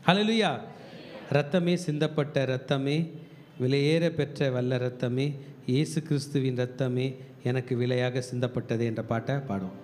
ஹல்லேலூயா. இரத்தமே, சிந்தப்பட்ட இரத்தமே, விலையேற பெற்ற வல்ல இரத்தமே, இயேசு கிறிஸ்துவின் இரத்தமே எனக்கு விலையாக சிந்தப்பட்டது என்ற பாட்டை பாடுவோம்.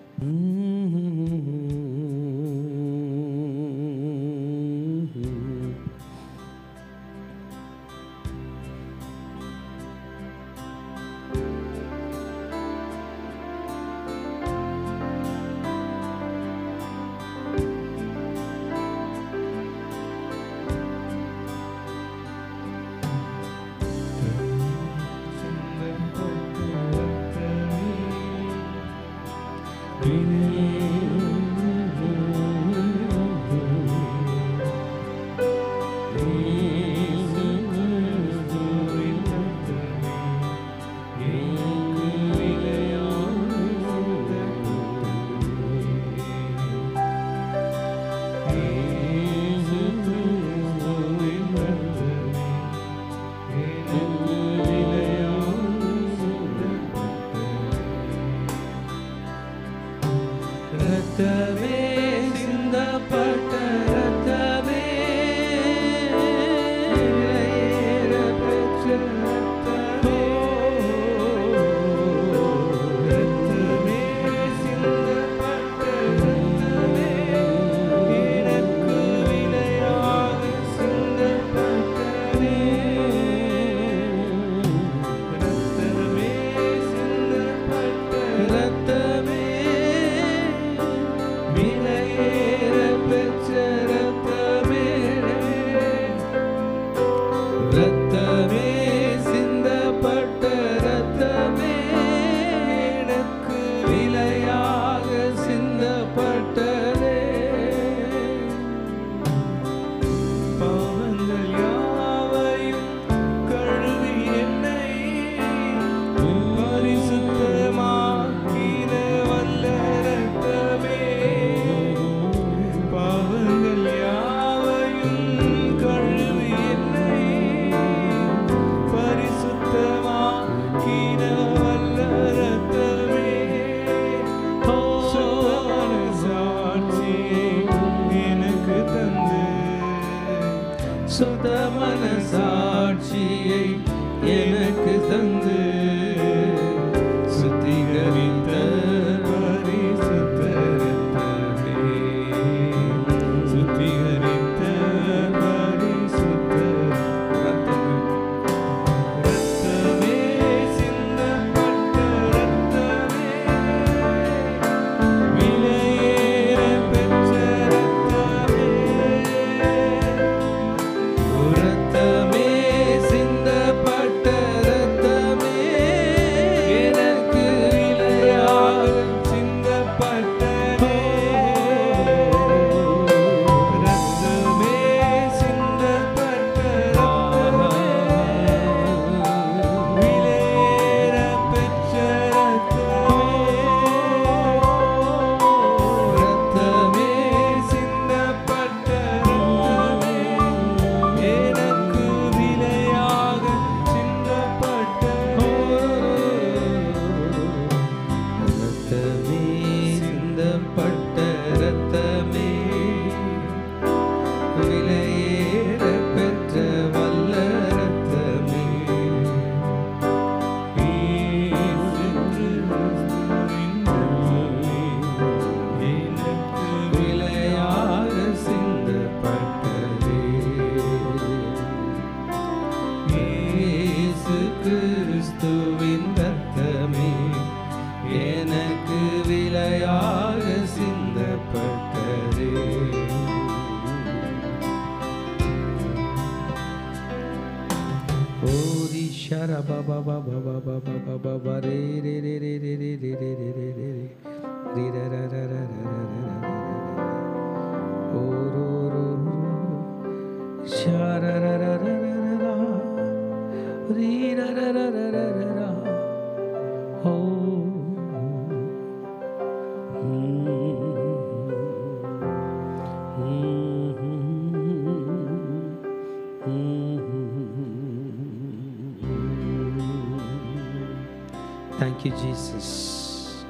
Thank you, Jesus.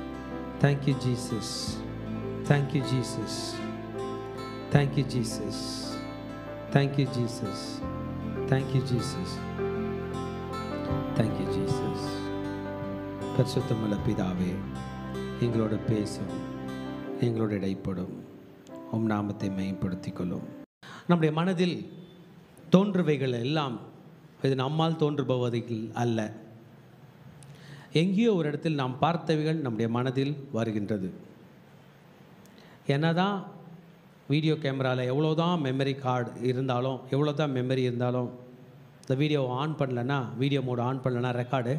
Thank you, Jesus. Thank you, Jesus. Thank you, Jesus. Thank you Jesus, thank you Jesus, thank you Jesus. பரிசுத்தமுள்ள பிதாவே, எங்களோட பேசும், எங்களோட இடைப்படும், உம் நாமத்தை மேம்படுத்திக் கொள்ளும். நம்முடைய மனதில் தோன்றுவைகள் எல்லாம் இது நம்மால் தோன்றுபவதைகள் அல்ல. எங்கேயோ ஒரு இடத்தில் நாம் பார்த்தவைகள் நம்முடைய மனதில் வருகின்றது. என்னதான் வீடியோ கேமராவில் எவ்வளோதான் மெமரி கார்டு இருந்தாலும், எவ்வளோதான் மெமரி இருந்தாலும், இந்த வீடியோவை ஆன் பண்ணலன்னா, வீடியோ மோடு ஆன் பண்ணலன்னா ரெக்கார்டு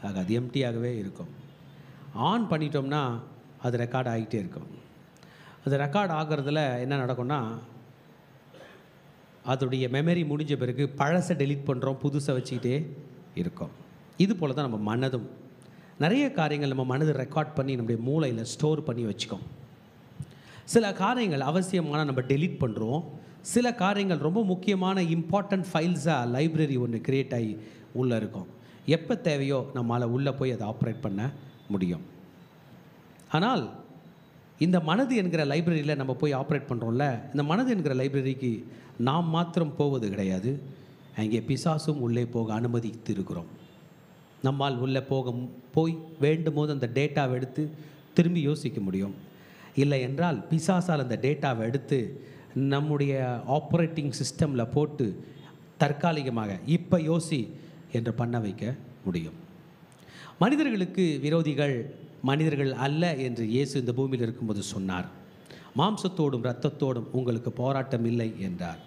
ஆகாது, எம்டியாகவே இருக்கும். ஆன் பண்ணிட்டோம்னா அது ரெக்கார்டு ஆகிட்டே இருக்கும். அது ரெக்கார்டு ஆகிறதுல என்ன நடக்கும்னா, அதோடைய மெமரி முடிஞ்ச பிறகு பழசை டெலீட் பண்ணுறோம், புதுசை வச்சுக்கிட்டே இருக்கோம். இது போல் தான் நம்ம மனதும். நிறைய காரியங்கள் நம்ம மனதை ரெக்கார்ட் பண்ணி நம்முடைய மூளையில் ஸ்டோர் பண்ணி வச்சுக்கோம். சில காரியங்கள் அவசியமான நம்ம டெலீட் பண்ணுறோம். சில காரியங்கள் ரொம்ப முக்கியமான இம்பார்ட்டண்ட் ஃபைல்ஸாக லைப்ரரி ஒன்று க்ரியேட் ஆகி உள்ளே இருக்கும். எப்போ தேவையோ நம்மளால் உள்ளே போய் அதை ஆப்ரேட் பண்ண முடியும். ஆனால் இந்த மனது என்கிற லைப்ரரியில் நம்ம போய் ஆப்ரேட் பண்ணுறோம்ல, இந்த மனது என்கிற லைப்ரரிக்கு நாம் மாத்திரம் போவது கிடையாது, அங்கே பிசாசும் உள்ளே போக அனுமதித்து இருக்கிறோம். நம்மால் உள்ளே போய் வேண்டும் போது அந்த டேட்டாவை எடுத்து திரும்பி யோசிக்க முடியும். இல்லை என்றால் பிசாசால் அந்த டேட்டாவை எடுத்து நம்முடைய ஆப்ரேட்டிங் சிஸ்டமில் போட்டு தற்காலிகமாக இப்போ யோசி என்று பண்ண வைக்க முடியும். மனிதர்களுக்கு விரோதிகள் மனிதர்கள் அல்ல என்று இயேசு இந்த பூமியில் இருக்கும்போது சொன்னார். மாம்சத்தோடும் இரத்தத்தோடும் உங்களுக்கு போராட்டம் இல்லை என்றார்.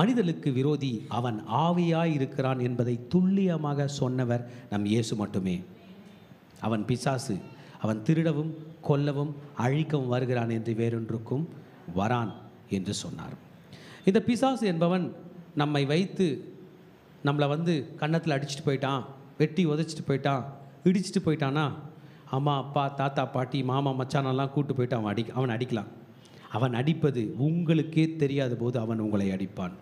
மனிதனுக்கு விரோதி அவன் ஆவியாய் இருக்கிறான் என்பதை துல்லியமாக சொன்னவர் நம் இயேசு மட்டுமே. அவன் பிசாசு, அவன் திருடவும் கொல்லவும் அழிக்கவும் வருகிறான் என்று வேறொன்றுக்கும் வரான் என்று சொன்னார். இந்த பிசாசு என்பவன் நம்மை வைத்து நம்மளை கன்னத்தில் அடிச்சுட்டு போயிட்டான், வெட்டி உதைச்சிட்டு போயிட்டான், இடிச்சிட்டு போயிட்டானா, அம்மா அப்பா தாத்தா பாட்டி மாமா மச்சானெல்லாம் கூட்டு போயிட்டு அவன் அடிக்கலாம். அவன் அடிப்பது உங்களுக்கே தெரியாத போது அவன் உங்களை அடிப்பான்.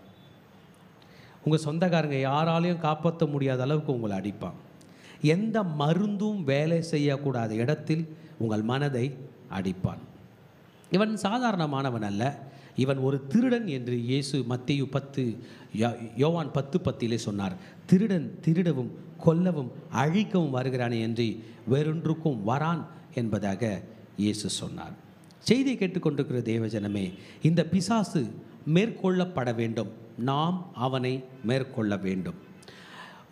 உங்கள் சொந்தக்காரங்க யாராலையும் காப்பாற்ற முடியாத அளவுக்கு உங்களை அடிப்பான். எந்த மருந்தும் வேலை செய்யக்கூடாத இடத்தில் உங்கள் மனதை அடிப்பான். இவன் சாதாரணமானவன் அல்ல, இவன் ஒரு திருடன் என்று இயேசு மத்தேயு 10 யோவான் 10:10 சொன்னார். திருடன் திருடவும் கொல்லவும் அழிக்கவும் வருகிறானே என்று வேறொன்றுக்கும் வரான் என்பதாக இயேசு சொன்னார். செய்தியை கேட்டுக்கொண்டிருக்கிற தேவஜனமே, இந்த பிசாசு மேற்கொள்ளப்பட வேண்டும், நாம் அவனை மேற்கொள்ள வேண்டும்.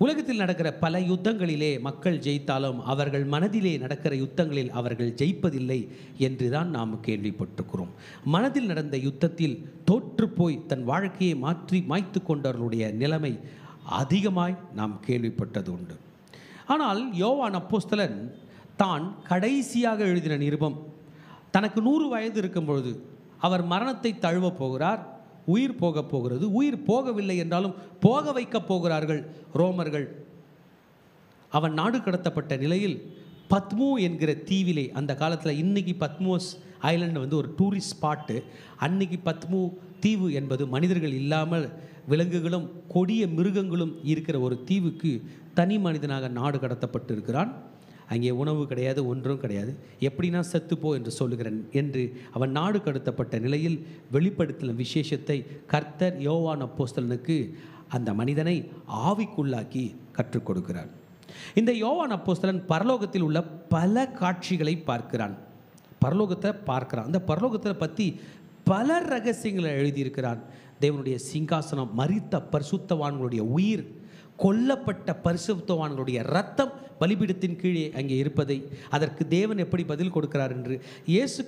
உலகத்தில் நடக்கிற பல யுத்தங்களிலே மக்கள் ஜெயித்தாலும் அவர்கள் மனதிலே நடக்கிற யுத்தங்களில் அவர்கள் ஜெயிப்பதில்லை என்று தான் நாம் கேள்விப்பட்டிருக்கிறோம். மனதில் நடந்த யுத்தத்தில் தோற்று போய் தன் வாழ்க்கையை மாய்த்து கொண்டவர்களுடைய நிலைமை அதிகமாய் நாம் கேள்விப்பட்டது உண்டு. ஆனால் யோவான் அப்போஸ்தலன் தான் கடைசியாக எழுதின நிருபம், தனக்கு 100 வயது இருக்கும் பொழுது அவர் மரணத்தை தழுவ போகிறார், உயிர் போக போகிறது. உயிர் போகவில்லை என்றாலும் போக வைக்கப் போகிறார்கள் ரோமர்கள். அவன் நாடு கடத்தப்பட்ட நிலையில் பத்மோ என்கிற தீவிலே, அந்த காலத்தில் இன்னைக்கு பத்மோஸ் ஐலண்ட் ஒரு டூரிஸ்ட் ஸ்பாட்டு, அன்னைக்கு பத்மோ தீவு என்பது மனிதர்கள் இல்லாமல் விலங்குகளும் கொடிய மிருகங்களும் இருக்கிற ஒரு தீவுக்கு தனி மனிதனாக நாடு கடத்தப்பட்டு இருக்கிறான். அங்கே உணவு கிடையாது, ஒன்றும் கிடையாது. எப்படின்னா செத்துப்போ என்று சொல்லுகிறேன் என்று அவன் நாடு கடத்தப்பட்ட நிலையில் வெளிப்படுத்தின விசேஷத்தை கர்த்தர் யோவான் அப்போஸ்தலனுக்கு அந்த மனிதனை ஆவிக்குள்ளாக்கி கற்றுக் கொடுக்கிறார். இந்த யோவான் அப்போஸ்தலன் பரலோகத்தில் உள்ள பல காட்சிகளை பார்க்கிறான், பரலோகத்தை பார்க்கிறான். அந்த பரலோகத்தை பற்றி பல ரகசியங்களை எழுதியிருக்கிறான். தேவனுடைய சிங்காசனம், மரித்த பரிசுத்தவான்களுடைய உயிர், கொல்லப்பட்ட பரிசுத்தவான்களுடைய இரத்தம் பலிபீடத்தின் கீழே அங்கே இருப்பதை, அதற்கு தேவன் எப்படி பதில் கொடுக்கிறார் என்று, இயேசு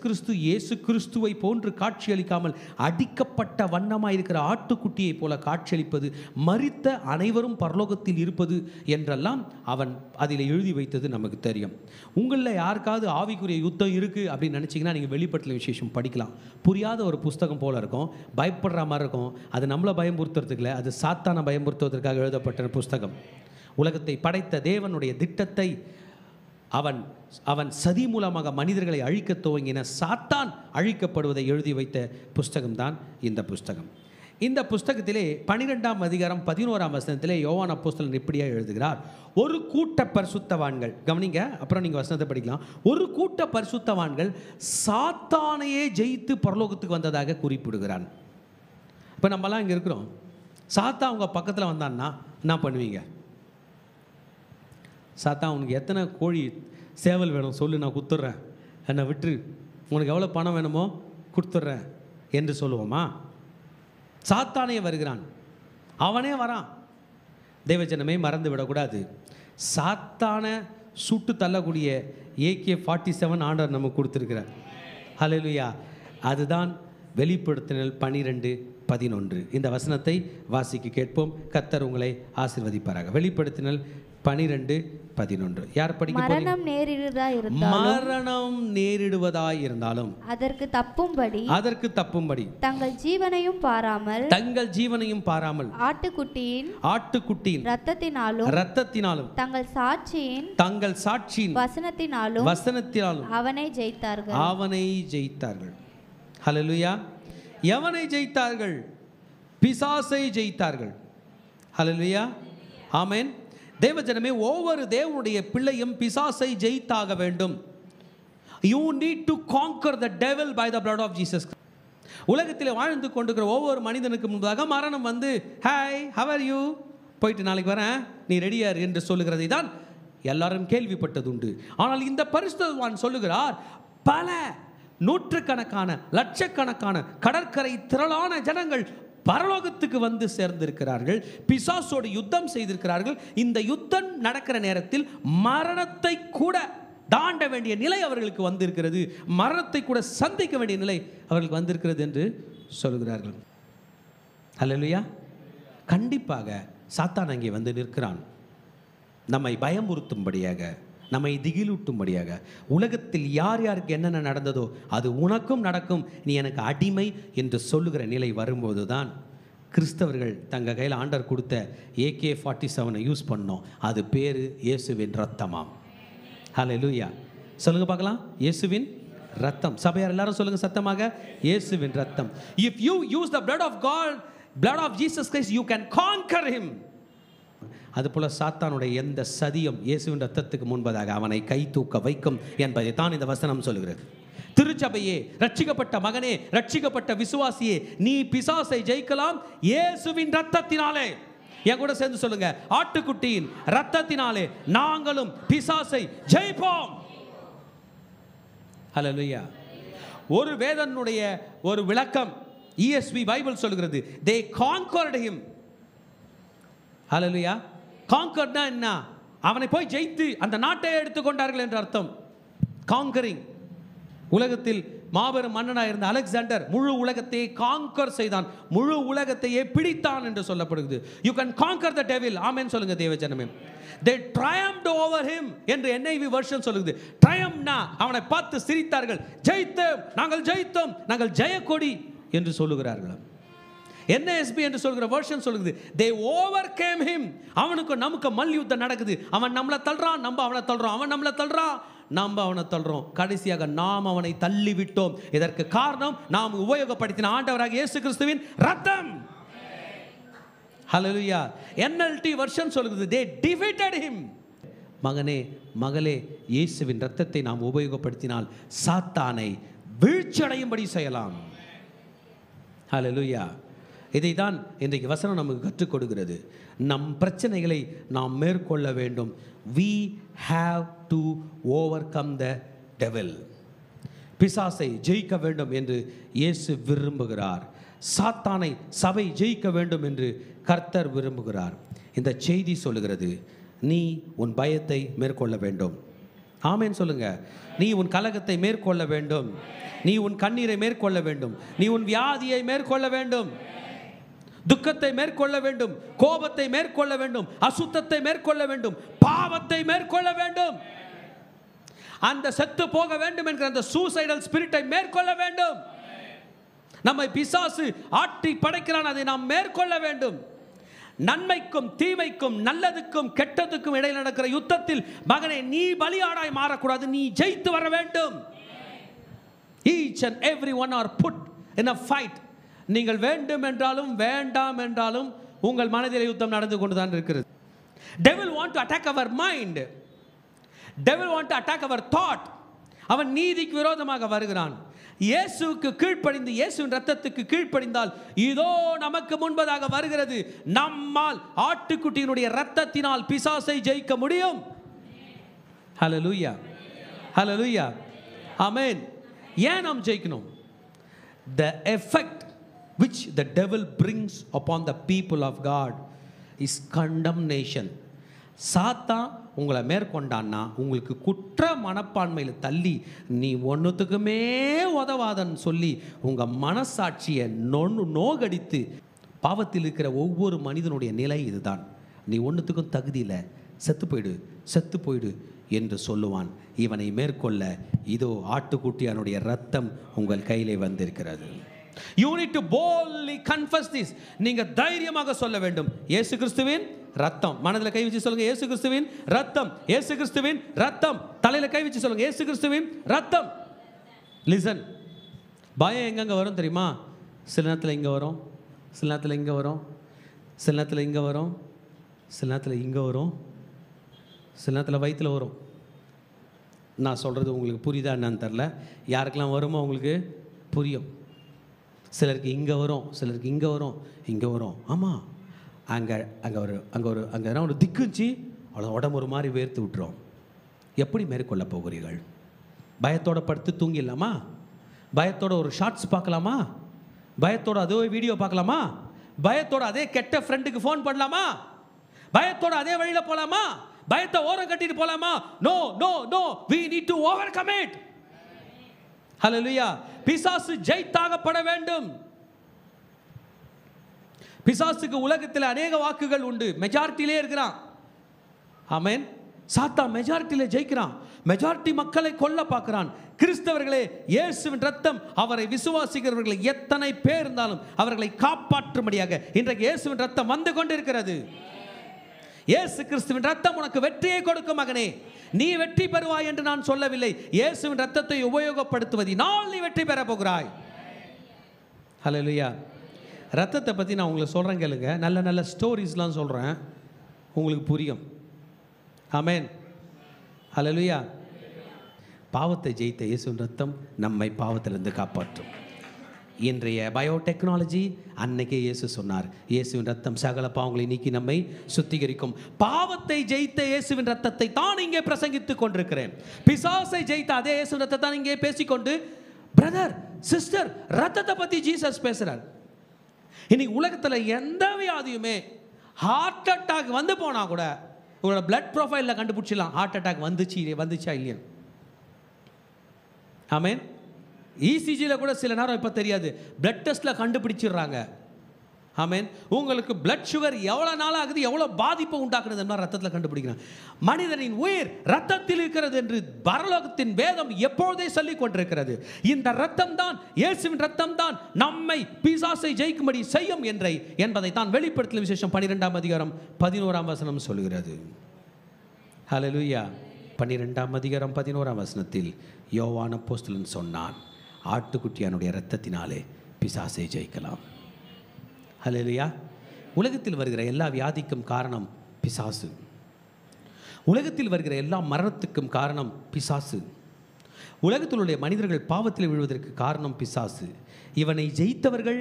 கிறிஸ்துவை போன்று காட்சியளிக்காமல் அடிக்கப்பட்ட வண்ணமாக இருக்கிற ஆட்டுக்குட்டியை போல காட்சியளிப்பது, மரித்த அனைவரும் பரலோகத்தில் இருப்பது என்றெல்லாம் அவன் அதில் எழுதி வைத்தது நமக்கு தெரியும். உங்களில் யாருக்காவது ஆவிக்குரிய யுத்தம் இருக்குது அப்படின்னு நினச்சிங்கன்னா நீங்கள் வெளிப்படுத்தல் விசேஷம் படிக்கலாம். புரியாத ஒரு புஸ்தகம் போல இருக்கும், பயப்படுற மாதிரி இருக்கும். அது நம்மளை பயமுறுத்துறதுக்கு இல்லை, அது சாத்தானை பயமுறுத்துவதற்காக எழுதப்பட்ட புஸ்தகம். உலகத்தை படைத்த தேவனுடைய திட்டத்தை அவன் சதி மூலமாக மனிதர்களை அழிக்க துவங்கின சாத்தான் அழிக்கப்படுவதை எழுதி வைத்த புஸ்தகம்தான் இந்த புஸ்தகம். இந்த புஸ்தகத்திலே 12ஆம் அதிகாரம் 11ஆம் வசனத்திலே யோவான் அப்போஸ்தலன் இப்படியே எழுதுகிறார். ஒரு கூட்ட பரிசுத்தவான்கள், கவனிங்க, அப்புறம் நீங்கள் வசனத்தை படிக்கலாம். ஒரு கூட்ட பரிசுத்தவான்கள் சாத்தானையே ஜெயித்து பரலோகத்துக்கு வந்ததாக குறிப்பிடுகிறான். இப்போ நம்மலாம் இங்கே இருக்கிறோம், சாத்தான் அவங்க பக்கத்தில் வந்தான்னா என்ன பண்ணுவீங்க? சாத்தான் உனக்கு எத்தனை கோழி சேவல் வேணும் சொல்லு, நான் கொடுத்துட்றேன், என்னை விட்டுரு, உனக்கு எவ்வளோ பணம் வேணுமோ கொடுத்துட்றேன் என்று சொல்லுவோமா? சாத்தானே வருகிறான், அவனே வரான். தேவஜனமே மறந்து விடக்கூடாது, சாத்தான சுட்டு தள்ளக்கூடிய AK-47 ஆண்டவர் நமக்கு கொடுத்துருக்கிறார். ஹல்லேலூயா. அதுதான் வெளிப்படுத்தினல் 12:11. இந்த வசனத்தை வாசிக்க கேட்போம். கர்த்தர் உங்களை ஆசீர்வதிப்பாராக. வெளிப்படுத்தினல் 12:11. யார் படிக்க போறீங்க? மரணம் நேரிடுவதாய் இருந்தாலும் அதற்கு தப்பும்படி தங்கள் ஜீவனையும் பாராமல் ஆட்டுக்குட்டியின் இரத்தத்தினாலும் தங்கள் சாட்சியின் வசனத்தினாலும் அவனை ஜெயித்தார்கள். ஹல்லேலூயா. எவனை ஜெயித்தார்கள்? பிசாசை ஜெயித்தார்கள். ஹல்லேலூயா. ஆமென். தேவஜனமே, ஒவ்வொரு தேவனுடைய பிள்ளையும் பிசாசை ஜெயித்தாக வேண்டும். You need to conquer the devil by the blood of Jesus. உலகத்தில் வாழ்ந்து கொண்டிருக்கிற ஒவ்வொரு மனிதனுக்கு முன்பாக மரணம் வந்து ஹாய் how are you போயிட்டு நாளைக்கு வரேன் நீ ரெடியார் என்று சொல்லுகிறதை தான் எல்லாரும் கேள்விப்பட்டது உண்டு. ஆனால் இந்த பரிசுத்தவான் சொல்லுகிறார், பல நூற்றுக்கணக்கான லட்சக்கணக்கான கடற்கரை திரளான ஜனங்கள் பரலோகத்துக்கு வந்து சேர்ந்திருக்கிறார்கள், பிசாசோடு யுத்தம் செய்திருக்கிறார்கள். இந்த யுத்தம் நடக்கிற நேரத்தில் மரணத்தை கூட தாண்ட வேண்டிய நிலை அவர்களுக்கு வந்திருக்கிறது, மரணத்தை கூட சந்திக்க வேண்டிய நிலை அவர்களுக்கு வந்திருக்கிறது என்று சொல்கிறார்கள். ஹல்லேலூயா. கண்டிப்பாக சாத்தான் அங்கே வந்து நிற்கிறான், நம்மை பயமுறுத்தும்படியாக, நம்மை திகிலூட்டும்படியாக. உலகத்தில் யார் யாருக்கு என்னென்ன நடந்ததோ அது உனக்கும் நடக்கும், நீ எனக்கு அடிமை என்று சொல்லுகிற நிலை வரும்போது தான் கிறிஸ்தவர்கள் தங்கள் கையில் ஆண்டவர் கொடுத்த AK-47 யூஸ் பண்ணோம். அது பேர் இயேசுவின் ரத்தமாம். ஹல்லேலூயா. சொல்லுங்க பார்க்கலாம், இயேசுவின் ரத்தம். சபையார் எல்லாரும் சொல்லுங்க சத்தமாக, இயேசுவின் ரத்தம். If you use the blood of God, blood of Jesus Christ, you can conquer him. அதுபோல சாத்தானுடைய எந்த சதியும் இயேசுவின் ரத்தத்துக்கு முன்பதாக அவனை கை தூக்க வைக்கும் என்பதை தான் இந்த வசனம் சொல்லுகிறது. திருச்சபையே, ரட்சிக்கப்பட்ட மகனே, ரட்சிக்கப்பட்ட விசுவாசியே, நீ பிசாசை ஜெயிக்கலாம் இயேசுவின் ரத்தத்தினாலே. என் கூட சேர்ந்து சொல்லுங்க, ஆட்டுக்குட்டியின் ரத்தத்தினாலே நாங்களும் பிசாசை ஜெயிப்போம். ஹல்லேலூயா. ஒரு வேதனுடைய ஒரு விளக்கம் ESV பைபிள் சொல்கிறது, they conquered him. ஹல்லேலூயா. கான்கர்ட்னா என்ன? அவனை போய் ஜெயித்து அந்த நாட்டை எடுத்துக்கொண்டார்கள் என்ற அர்த்தம். காங்கரிங். உலகத்தில் மாபெரும் மன்னனாக இருந்த அலெக்சாண்டர் முழு உலகத்தையே காங்கர் செய்தான், முழு உலகத்தையே பிடித்தான் என்று சொல்லப்படுகிறது. You can conquer the devil. Amen சொல்லுங்க தேவஜனமே. they triumphed over him என்று NIV வெர்ஷன் சொல்லுது. ட்ரையம்ப்னா அவனை பார்த்து சிரித்தார்கள், ஜெயித்தோம், நாங்கள் ஜெயித்தோம், நாங்கள் ஜெயக்கொடி என்று சொல்லுகிறார்கள். NASB என்று சொல்கிற வெர்ஷன் சொல்லுது, they overcame him. அவனுக்கு நமக்கு மல்யுத்தம் நடக்குது. அவன் நம்மளை தள்ளுறான், நம்ம அவனை தள்ளுறோம், அவன் நம்மளை தள்ளுறான், நம்ம அவனை தள்ளுறோம். கடைசியாக நாம் அவனை தள்ளி விட்டோம். இதற்கு காரணம் நாம் உபயோகப்படுத்தின ஆண்டவராக இயேசு கிறிஸ்துவின் ரத்தம். ஹல்லேலூயா. NLT வெர்ஷன் சொல்லுது, they defeated him. மகனே, மகளே, இயேசுவின் ரத்தத்தை நாம் உபயோகப்படுத்தினால் சாத்தானை வீழ்ச்சியடையும்படி செய்யலாம். ஹல்லேலூயா. இதை தான் இன்றைக்கு வசனம் நமக்கு கற்றுக் கொடுக்கிறது. நம் பிரச்சனைகளை நாம் மேற்கொள்ள வேண்டும். we have to overcome the devil. பிசாசை ஜெயிக்க வேண்டும் என்று இயேசு விரும்புகிறார். சாத்தானை சபை ஜெயிக்க வேண்டும் என்று கர்த்தர் விரும்புகிறார். இந்த செய்தி சொல்லுகிறது, நீ உன் பயத்தை மேற்கொள்ள வேண்டும். ஆமென் சொல்லுங்க. நீ உன் கலகத்தை மேற்கொள்ள வேண்டும், நீ உன் கண்ணீரை மேற்கொள்ள வேண்டும், நீ உன் வியாதியை மேற்கொள்ள வேண்டும், துக்கத்தை மேற்கொள்ள வேண்டும், கோபத்தை மேற்கொள்ள வேண்டும், அசுத்தத்தை மேற்கொள்ள வேண்டும், பாவத்தை மேற்கொள்ள வேண்டும், அந்த செத்து போக வேண்டும் என்கிற அந்த சூசைடல் ஸ்பிரிட்டை மேற்கொள்ள வேண்டும். நம்மை பிசாசு ஆட்டி படைக்கிறான், அதை நாம் மேற்கொள்ள வேண்டும். நன்மைக்கும் தீமைக்கும் நல்லதுக்கும் கெட்டதுக்கும் இடையில் நடக்கிற யுத்தத்தில் மகனே, நீ பலியாடாய் மாறக்கூடாது, நீ ஜெயித்து வர வேண்டும். Each and every one are put in a fight. நீங்கள் வேண்டும் என்றாலும் வேண்டாம் என்றாலும் உங்கள் மனதிலே யுத்தம் நடந்து கொண்டுதான் இருக்கிறது. Devil want to attack our mind. Devil want to attack our thought. அவன் நீதிக்கு விரோதமாக வருகிறான். இயேசுவுக்கு கீழ்ப்படிந்து இயேசுவின் ரத்தத்துக்கு கீழ்ப்படிந்தால் இதோ நமக்கு முன்பதாக வருகிறது. நம்மால் ஆட்டுக்குட்டியினுடைய ரத்தத்தினால் பிசாசை ஜெயிக்க முடியும். ஹல்லேலூயா, ஹல்லேலூயா, ஆமென். ஏன் நாம் ஜெயிக்கணும்? The effect which the devil brings upon the people of God is condemnation. சாத்தான் உங்களை மேற்கொண்டான்னா உங்களுக்கு குற்ற மனப்பான்மையில் தள்ளி நீ ஒன்றுத்துக்குமே உதவாதன்னு சொல்லி உங்கள் மனசாட்சியை நோகடித்து, பாவத்தில் இருக்கிற ஒவ்வொரு மனிதனுடைய நிலை இதுதான். நீ ஒன்றுத்துக்கும் தகுதியில் செத்து போயிடு, செத்து போயிடு என்று சொல்லுவான். இவனை மேற்கொள்ள இதோ ஆட்டுக்குட்டியானுடைய ரத்தம் உங்கள் கையிலே வந்திருக்கிறது. You need to boldly confess this. நீங்க தைரியமாக சொல்ல வேண்டும், இயேசு கிறிஸ்துவின் ரத்தம். மனதில் கை வச்சு சொல்லுங்க, இயேசு கிறிஸ்துவின் ரத்தம், இயேசு கிறிஸ்துவின் ரத்தம். தலையில கை வச்சு சொல்லுங்க, இயேசு கிறிஸ்துவின் ரத்தம். லிசன், பயம் எங்கெங்க வரும் தெரியுமா? சில நேரத்தில் இங்கே வரும், சில நேரத்தில் இங்கே வரும், சில நேரத்தில் இங்கே வரும், சில நேரத்தில் இங்கே வரும், சில நேரத்தில் வயிற்றில் வரும். நான் சொல்கிறது உங்களுக்கு புரியுதா என்னன்னு தெரில. யாருக்கெல்லாம் வருமோ அவங்களுக்கு புரியும். சிலருக்கு இங்கே வரும், சிலருக்கு இங்கே வரும், இங்கே வரும். ஆமாம், அங்கே ஒரு திக்குச்சு, அவ்வளோ உடம்பு ஒரு மாதிரி வேர்த்து விட்டுரும். எப்படி மேற்கொள்ள போகிறீர்கள்? பயத்தோடு படுத்து தூங்கிடலாமா? பயத்தோட ஒரு ஷார்ட்ஸ் பார்க்கலாமா? பயத்தோட அதே வீடியோ பார்க்கலாமா? பயத்தோட அதே கெட்ட ஃப்ரெண்டுக்கு ஃபோன் பண்ணலாமா? பயத்தோட அதே வழியில் போகலாமா? பயத்தை ஓரம் கட்டிட்டு போலாமா? No no no, we need to overcome it. Hallelujah. பிசாசு ஜெயித்தாகப்பட வேண்டும். பிசாசுக்கு உலகத்தில் அநேக வாக்குகள் உண்டு, மெஜாரிட்டியிலே இருக்கிறான். ஆமென். சாத்தான் மெஜாரிட்டியிலே ஜெயிக்கிறான், மெஜாரிட்டி மக்களை கொல்ல பார்க்கிறான். கிறிஸ்தவர்களே, இயேசுவின் ரத்தம் அவரை விசுவாசிக்கிறவர்களை எத்தனை பேர் இருந்தாலும் அவர்களை காப்பாற்றும்படியாக இன்றைக்கு இயேசுவின் ரத்தம் வந்து கொண்டிருக்கிறது. இயேசு கிறிஸ்துவின் ரத்தம் உனக்கு வெற்றியை கொடுக்கும் மகனே. நீ வெற்றி பெறுவாய் என்று நான் சொல்லவில்லை. இயேசுவின் ரத்தத்தை உபயோகப்படுத்துவதினால் நீ வெற்றி பெற போகிறாய். ஹல்லேலூயா. ரத்தத்தை பற்றி நான் உங்களுக்கு சொல்கிறேன் கேளுங்க. நல்ல நல்ல ஸ்டோரிஸ்லாம் சொல்கிறேன், உங்களுக்கு புரியும். ஆமென். ஹல்லேலூயா. பாவத்தை ஜெயித்த இயேசுவின் ரத்தம் நம்மை பாவத்திலிருந்து காப்பாற்றும். இன்றைய பயோடெக்னாலஜி, அன்னைக்கே இயேசு சொன்னார், இயேசுவின் ரத்தம் சகல பாவங்களை நீக்கி நம்மை சுத்திகரிக்கும். பாவத்தை ஜெயித்த இயேசுவின் ரத்தத்தை தான் இங்கே பிரசங்கித்துக் கொண்டிருக்கிறேன். பிசாசை ஜெயித்த அதே இயேசுவின் ரத்தத்தை தான் இங்கே பேசிக்கொண்டு, பிரதர் சிஸ்டர், ரத்தத்தை பற்றி ஜீசஸ் பேசுகிறார். இன்னைக்கு உலகத்தில் எந்த வியாதியுமே ஹார்ட் அட்டாக் வந்து போனால் கூட உங்களோட பிளட் ப்ரொஃபைலில் கண்டுபிடிச்சிடலாம் ஹார்ட் அட்டாக் வந்துச்சா இல்லையா. ஆமென். இசிஜியில் கூட சில நேரம் இப்போ தெரியாது, பிளட் டெஸ்ட்டில் கண்டுபிடிச்சிடுறாங்க. ஆமென். உங்களுக்கு பிளட் சுகர் எவ்வளோ நாள் ஆகுது, எவ்வளோ பாதிப்பை உண்டாக்குறது ரத்தத்தில் கண்டுபிடிக்கிறாங்க. மனிதனின் உயிர் ரத்தத்தில் இருக்கிறது என்று பரலோகத்தின் வேதம் எப்பொழுதே சொல்லிக் கொண்டிருக்கிறது. இந்த ரத்தம் தான், இயேசுவின் ரத்தம் தான் நம்மை பிசாசை ஜெயிக்கும்படி செய்யும் என்பதை தான் வெளிப்படுத்தல் விசேஷம் 12ஆம் அதிகாரம் 11ஆம் வசனம் சொல்கிறது. ஹல்லேலூயா. 12ஆம் அதிகாரம் 11ஆம் வசனத்தில் யோவான் அப்போஸ்தலன் சொன்னான், ஆட்டுக்குட்டியானுடைய இரத்தத்தினாலே பிசாசை ஜெயிக்கலாம். ஹல்லேலூயா. உலகத்தில் வருகிற எல்லா வியாதிக்கும் காரணம் பிசாசு. உலகத்தில் வருகிற எல்லா மரணத்துக்கும் காரணம் பிசாசு. உலகத்தில் உள்ள மனிதர்கள் பாவத்தில் விழுவதற்கு காரணம் பிசாசு. இவனை ஜெயித்தவர்கள்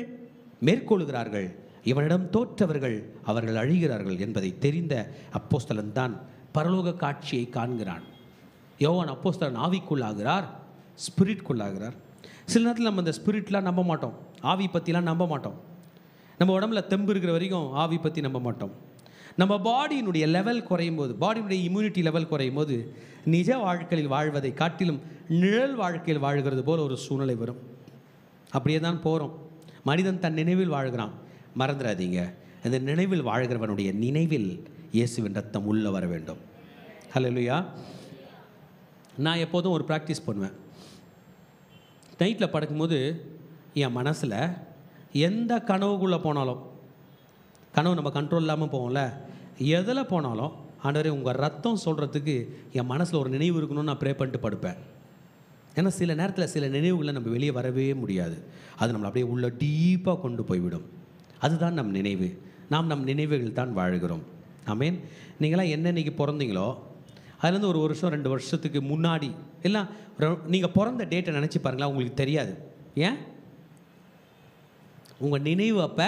மேற்கொள்கிறார்கள், இவனிடம் தோற்றவர்கள் அவர்கள் அழிகிறார்கள் என்பதை தெரிந்த அப்போஸ்தலன் தான் பரலோக காட்சியை காண்கிறான். யோவான் அப்போஸ்தலன் ஆவிக்குள்ளாகிறார், ஸ்பிரிட்குள்ளாகிறார். சில நேரத்தில் நம்ம இந்த ஸ்பிரிட்லாம் நம்ப மாட்டோம், ஆவி பற்றிலாம் நம்ப மாட்டோம். நம்ம உடம்புல தெம்பு இருக்கிற வரைக்கும் ஆவி பற்றி நம்ப மாட்டோம். நம்ம பாடியினுடைய லெவல் குறையும் போது, பாடியினுடைய இம்யூனிட்டி லெவல் குறையும் போது நிஜ வாழ்க்கையில் வாழ்வதை காட்டிலும் நிழல் வாழ்க்கையில் வாழ்கிறது போல் ஒரு சூழ்நிலை வரும். அப்படியே தான் போகிறோம். மனிதன் தன் நினைவில் வாழ்கிறான். மறந்துடாதீங்க, அந்த நினைவில் வாழ்கிறவனுடைய நினைவில் இயேசுவின் ரத்தம் உள்ளே வர வேண்டும். ஹல்லேலூயா. நான் எப்போதும் ஒரு ப்ராக்டிஸ் பண்ணுவேன். நைட்டில் படுக்கும்போது என் மனசில் எந்த கனவுக்குள்ளே போனாலும், கனவு நம்ம கண்ட்ரோல் இல்லாமல் போவோம்ல, எதில் போனாலும் ஆண்டவரே உங்கள் ரத்தம் சொல்கிறதுக்கு என் மனசில் ஒரு நினைவு இருக்கணும்னு நான் ப்ரே பண்ணிட்டு படுப்பேன். ஏன்னா சில நேரத்தில் சில நினைவுகளை நம்ம வெளியே வரவே முடியாது, அது நம்மளை அப்படியே உள்ள டீப்பாக கொண்டு போய்விடும். அதுதான் நம் நினைவு. நாம் நம் நினைவுகள் தான் வாழ்கிறோம். ஆமேன். நீங்களாம் என்ன இன்றைக்கி பிறந்தீங்களோ அதுலேருந்து ஒரு வருஷம் 2 வருஷத்துக்கு முன்னாடி எல்லாம் நீங்கள் பிறந்த டேட்டை நினச்சி பாருங்களா, உங்களுக்கு தெரியாது. ஏன்? உங்கள் நினைவு அப்போ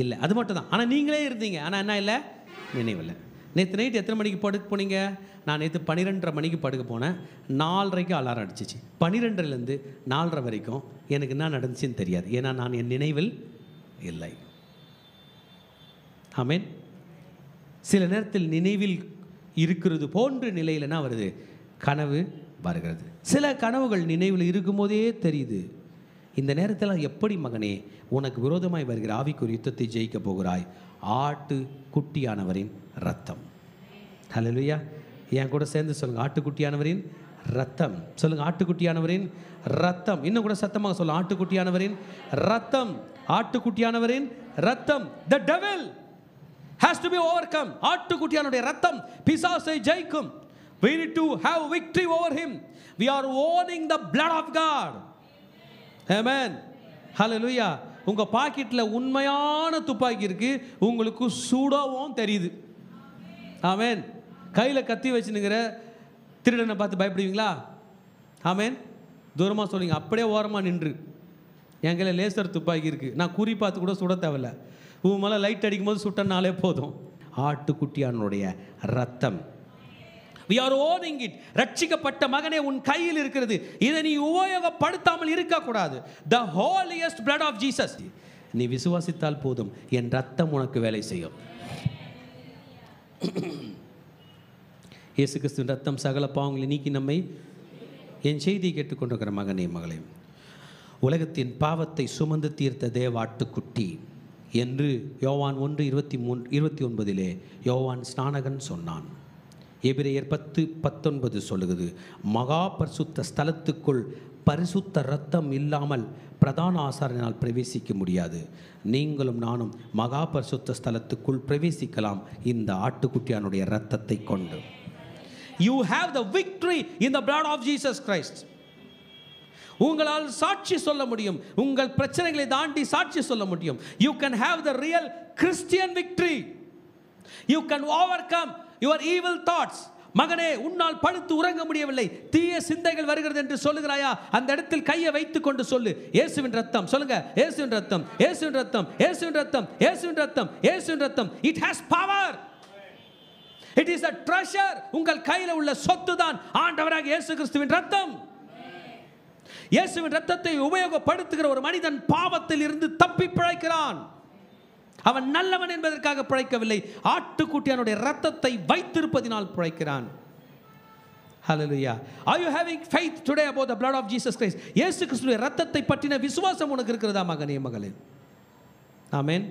இல்லை, அது மட்டும் தான். ஆனால் நீங்களே இருந்தீங்க, ஆனால் என்ன இல்லை, நினைவு இல்லை. நேற்று நைட்டு எத்தனை மணிக்கு படுக்க போனீங்க? நான் நேற்று 12:30 மணிக்கு படுக்க போனேன். 4:30க்கு அலாரம் அடிச்சிச்சு. 12:30லேருந்து 4:30 வரைக்கும் எனக்கு என்ன நடந்துச்சுன்னு தெரியாது. ஏன்னா நான் என் நினைவில் இல்லை. ஆமென். சில நேரத்தில் நினைவில் இருக்கிறது போன்ற நிலையில் என்ன வருது, கனவு வருகிறது. சில கனவுகள் நினைவில் இருக்கும்போதே தெரியுது. இந்த நேரத்தில் எப்படி மகனே உனக்கு விரோதமாய் வருகிற ஆவிக்குரிய யுத்தத்தை ஜெயிக்க போகிறாய்? ஆட்டு குட்டியானவரின் ரத்தம். ஹல்லேலூயா. என் கூட சேர்ந்து சொல்லுங்க, ஆட்டுக்குட்டியானவரின் ரத்தம். சொல்லுங்க, ஆட்டுக்குட்டியானவரின் ரத்தம். இன்னும் கூட சத்தமாக சொல்லுங்க, ஆட்டுக்குட்டியானவரின் ரத்தம். ஆட்டுக்குட்டியானவரின் ரத்தம். The devil has to be overcome. ஆட்டுக்குட்டியானுடைய ரத்தம் பிசாசை ஜெயிக்கும். We need to have victory over him. We are owning the blood of God. Amen. Hallelujah. உங்க பாக்கெட்ல உண்மையான துப்பாக்கி இருக்கு, உங்களுக்கு சுடவும் தெரியுது. ஆமென். கையில் கத்தி வச்சுனுங்கிற திருடனை பார்த்து பயப்படுவீங்களா? ஆமென். தூரமாக சொல்லுங்க, அப்படியே ஓரமாக நின்று. என் கையில் லேசர் துப்பாக்கி இருக்குது, நான் குறி பார்த்து கூட சுட தேவையில்ல. உன் மேலே லைட் அடிக்கும் போது சுட்டனாலே போதும். ஆட்டுக்குட்டியானுடைய ரத்தம். We are owning it. ரட்சிக்கப்பட்ட மகனே உன் கையில் இருக்கிறது. இதை நீ உபயோகப்படுத்தாமல் இருக்கக்கூடாது. The holiest blood of Jesus. நீ விசுவாசித்தால் போதும், என் ரத்தம் உனக்கு வேலை செய்யும். இயேசு கிறிஸ்துவின் ரத்தம் சகல பாவங்களை நீக்கி நம்மை, என் செய்தியை கேட்டுக்கொண்டிருக்கிற மகனே மகளே, உலகத்தின் பாவத்தை சுமந்து தீர்த்த தேவாட்டுக்குட்டி என்று யோவான் 1:29 யோவான் ஸ்நானகன் சொன்னான். எபிரேயர் 10:19 சொல்லுகிறது, மகா பரிசுத்த ஸ்தலத்துக்குள் பரிசுத்த இரத்தம் இல்லாமல் பிரதான ஆசாரியனால் பிரவேசிக்க முடியாது. நீங்களும் நானும் மகா பரிசுத்த ஸ்தலத்துக்குள் பிரவேசிக்கலாம் இந்த ஆட்டுக்குட்டியானுடைய இரத்தத்தை கொண்டு. You have the victory in the blood of Jesus Christ. உங்களால் சாட்சி சொல்ல முடியும், உங்கள் பிரச்சனைகளை தாண்டி சாட்சி சொல்ல முடியும். You can have the real Christian victory. You can overcome your evil thoughts. மகனே, உன்னால் படுத்து உறங்க முடியவில்லை, தீய சிந்தைகள் வருகிறது என்று சொல்லுகிறாயா? அந்த இடத்தில் கையை வைத்துக் கொண்டு சொல்லு, இயேசுவின் ரத்தம். சொல்லுங்க, இயேசுவின் ரத்தம், இயேசுவின் ரத்தம், இயேசுவின் ரத்தம், இயேசுவின் ரத்தம், இயேசுவின் ரத்தம். It has power. It is a treasure. உங்கள் கையில் உள்ள சொத்து தான் ஆண்டவராக இயேசு கிறிஸ்துவின் ரத்தம். இயேசுவின் ரத்தத்தை உபயோகப்படுத்துகிற ஒரு மனிதன் பாவத்தில் இருந்து தப்பி பிழைக்கிறான். அவன் நல்லவன் என்பதற்காக பிழைக்கவில்லை, ஆட்டுக்குட்டியானுடைய ரத்தத்தை வைத்திருப்பதினால் பிழைக்கிறான். Hallelujah. Are you having faith today about the blood of Jesus Christ? இயேசு கிறிஸ்துவின் ரத்தத்தை பற்றின விசுவாசம் உனக்கு இருக்கிறதா மகனே மகளே? ஆமென்.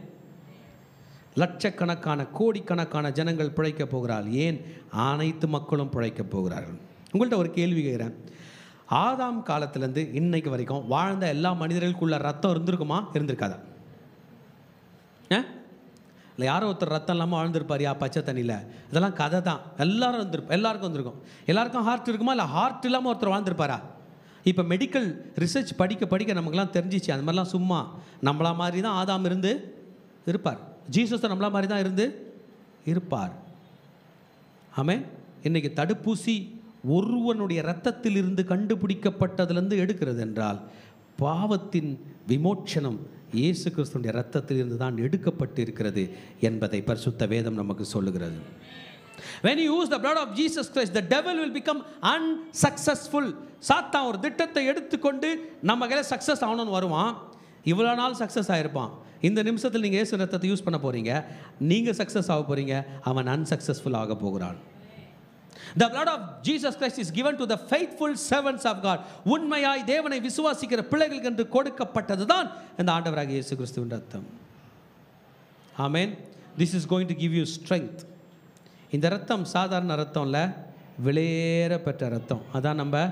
லட்சக்கணக்கான கோடிக்கணக்கான ஜனங்கள் பிழைக்க போகிறாள். ஏன்? அனைத்து மக்களும் பிழைக்க போகிறார்கள். உங்கள்கிட்ட ஒரு கேள்வி கேட்குறேன். ஆதாம் காலத்திலேருந்து இன்னைக்கு வரைக்கும் வாழ்ந்த எல்லா மனிதர்களுக்குள்ள ரத்தம் இருந்திருக்குமா, இருந்திருக்காதா? இல்லை யாரோ ஒருத்தர் ரத்தம் இல்லாமல் வாழ்ந்துருப்பாரியா பச்சை தண்ணியில்? இதெல்லாம் கதை தான். எல்லாருக்கும் வந்திருக்கும். எல்லாருக்கும் ஹார்ட் இருக்குமா? இல்லை ஹார்ட் இல்லாமல் ஒருத்தர் வாழ்ந்துருப்பாரா? இப்போ மெடிக்கல் ரிசர்ச் படிக்க நமக்குலாம் தெரிஞ்சிச்சு, அந்த மாதிரிலாம் சும்மா நம்மளா மாதிரி தான் ஆதாம் இருந்து இருப்பார். ஜீசஸ் நம்மளா மாதிரி தான் இருந்து இருப்பார். ஆமென். இன்னைக்கு தடுப்பூசி ஒருவனுடைய இரத்தத்தில் இருந்து கண்டுபிடிக்கப்பட்டதிலிருந்து எடுக்கிறது என்றால் பாவத்தின் விமோச்சனம் இயேசு கிறிஸ்துவின் இரத்தத்தில் இருந்து தான் எடுக்கப்பட்டு இருக்கிறது என்பதை பரிசுத்த வேதம் நமக்கு சொல்லுகிறது. When you use the blood of Jesus Christ, the devil will become unsuccessful. சாத்தான் ஒரு திட்டத்தை எடுத்துக்கொண்டு நம்ம கையில சக்சஸ் ஆகணும்னு வருவான். இவ்வளோ நாள் சக்சஸ் ஆகிருப்பான். இந்த நிமிஷத்தில் நீங்கள் இயேசு ரத்தத்தை யூஸ் பண்ண போகிறீங்க, நீங்கள் சக்ஸஸ் ஆக போகிறீங்க, அவன் அன்சக்ஸஸ்ஃபுல் ஆக போகிறான். The blood of Jesus Christ is given to the faithful servants of God. உண்மையாய் தேவனை விசுவாசிக்கிற பிள்ளைகளுக்கு என்று கொடுக்கப்பட்டது தான் இந்த ஆண்டவராகிய இயேசு கிறிஸ்துவின் ரத்தம். ஆமென். This is going to give you strength. இந்த ரத்தம் சாதாரண ரத்தம் இல்லை, விலையேற பெற்ற ரத்தம். அதான் நம்ம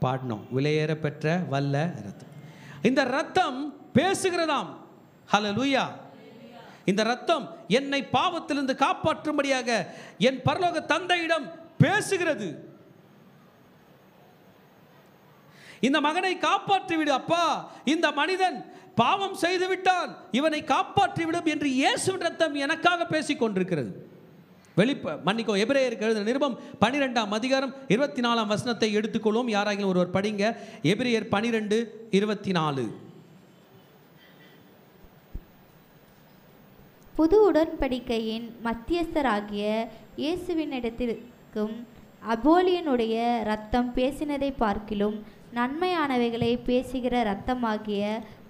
பாடணும், விலையேற பெற்ற வல்ல ரத்தம். இந்த ரத்தம் பேசுகிறதாம். ஹல்லேலூயா. இந்த ரத்தம் என்னை பாவத்திலிருந்து காப்பாற்றும்படியாக என் பரலோக தந்தையிடம் பேசுகிறது. இந்த மகனை காப்பாற்றிவிடு அப்பா, இந்த மனிதன் பாவம் செய்து விட்டான், இவனை காப்பாற்றிவிடும் என்று இயேசுவின் ரத்தம் எனக்காக பேசிக் கொண்டிருக்கிறது. எபிரேயருக்கு எழுதின நிருபம் 12ஆம் அதிகாரம் 24ஆம் வசனத்தை எடுத்துக்கொள்வோம். யாராகிலும் ஒருவர் படிங்க. எபிரேயர் 12:24. புது உடன்படிக்கையின் மத்தியஸ்தராகிய இயேசுவினிடத்திற்கும் அப்போலியனுடைய இரத்தம் பேசினதை பார்க்கிலும் நன்மையானவைகளை பேசுகிற இரத்தமாகிய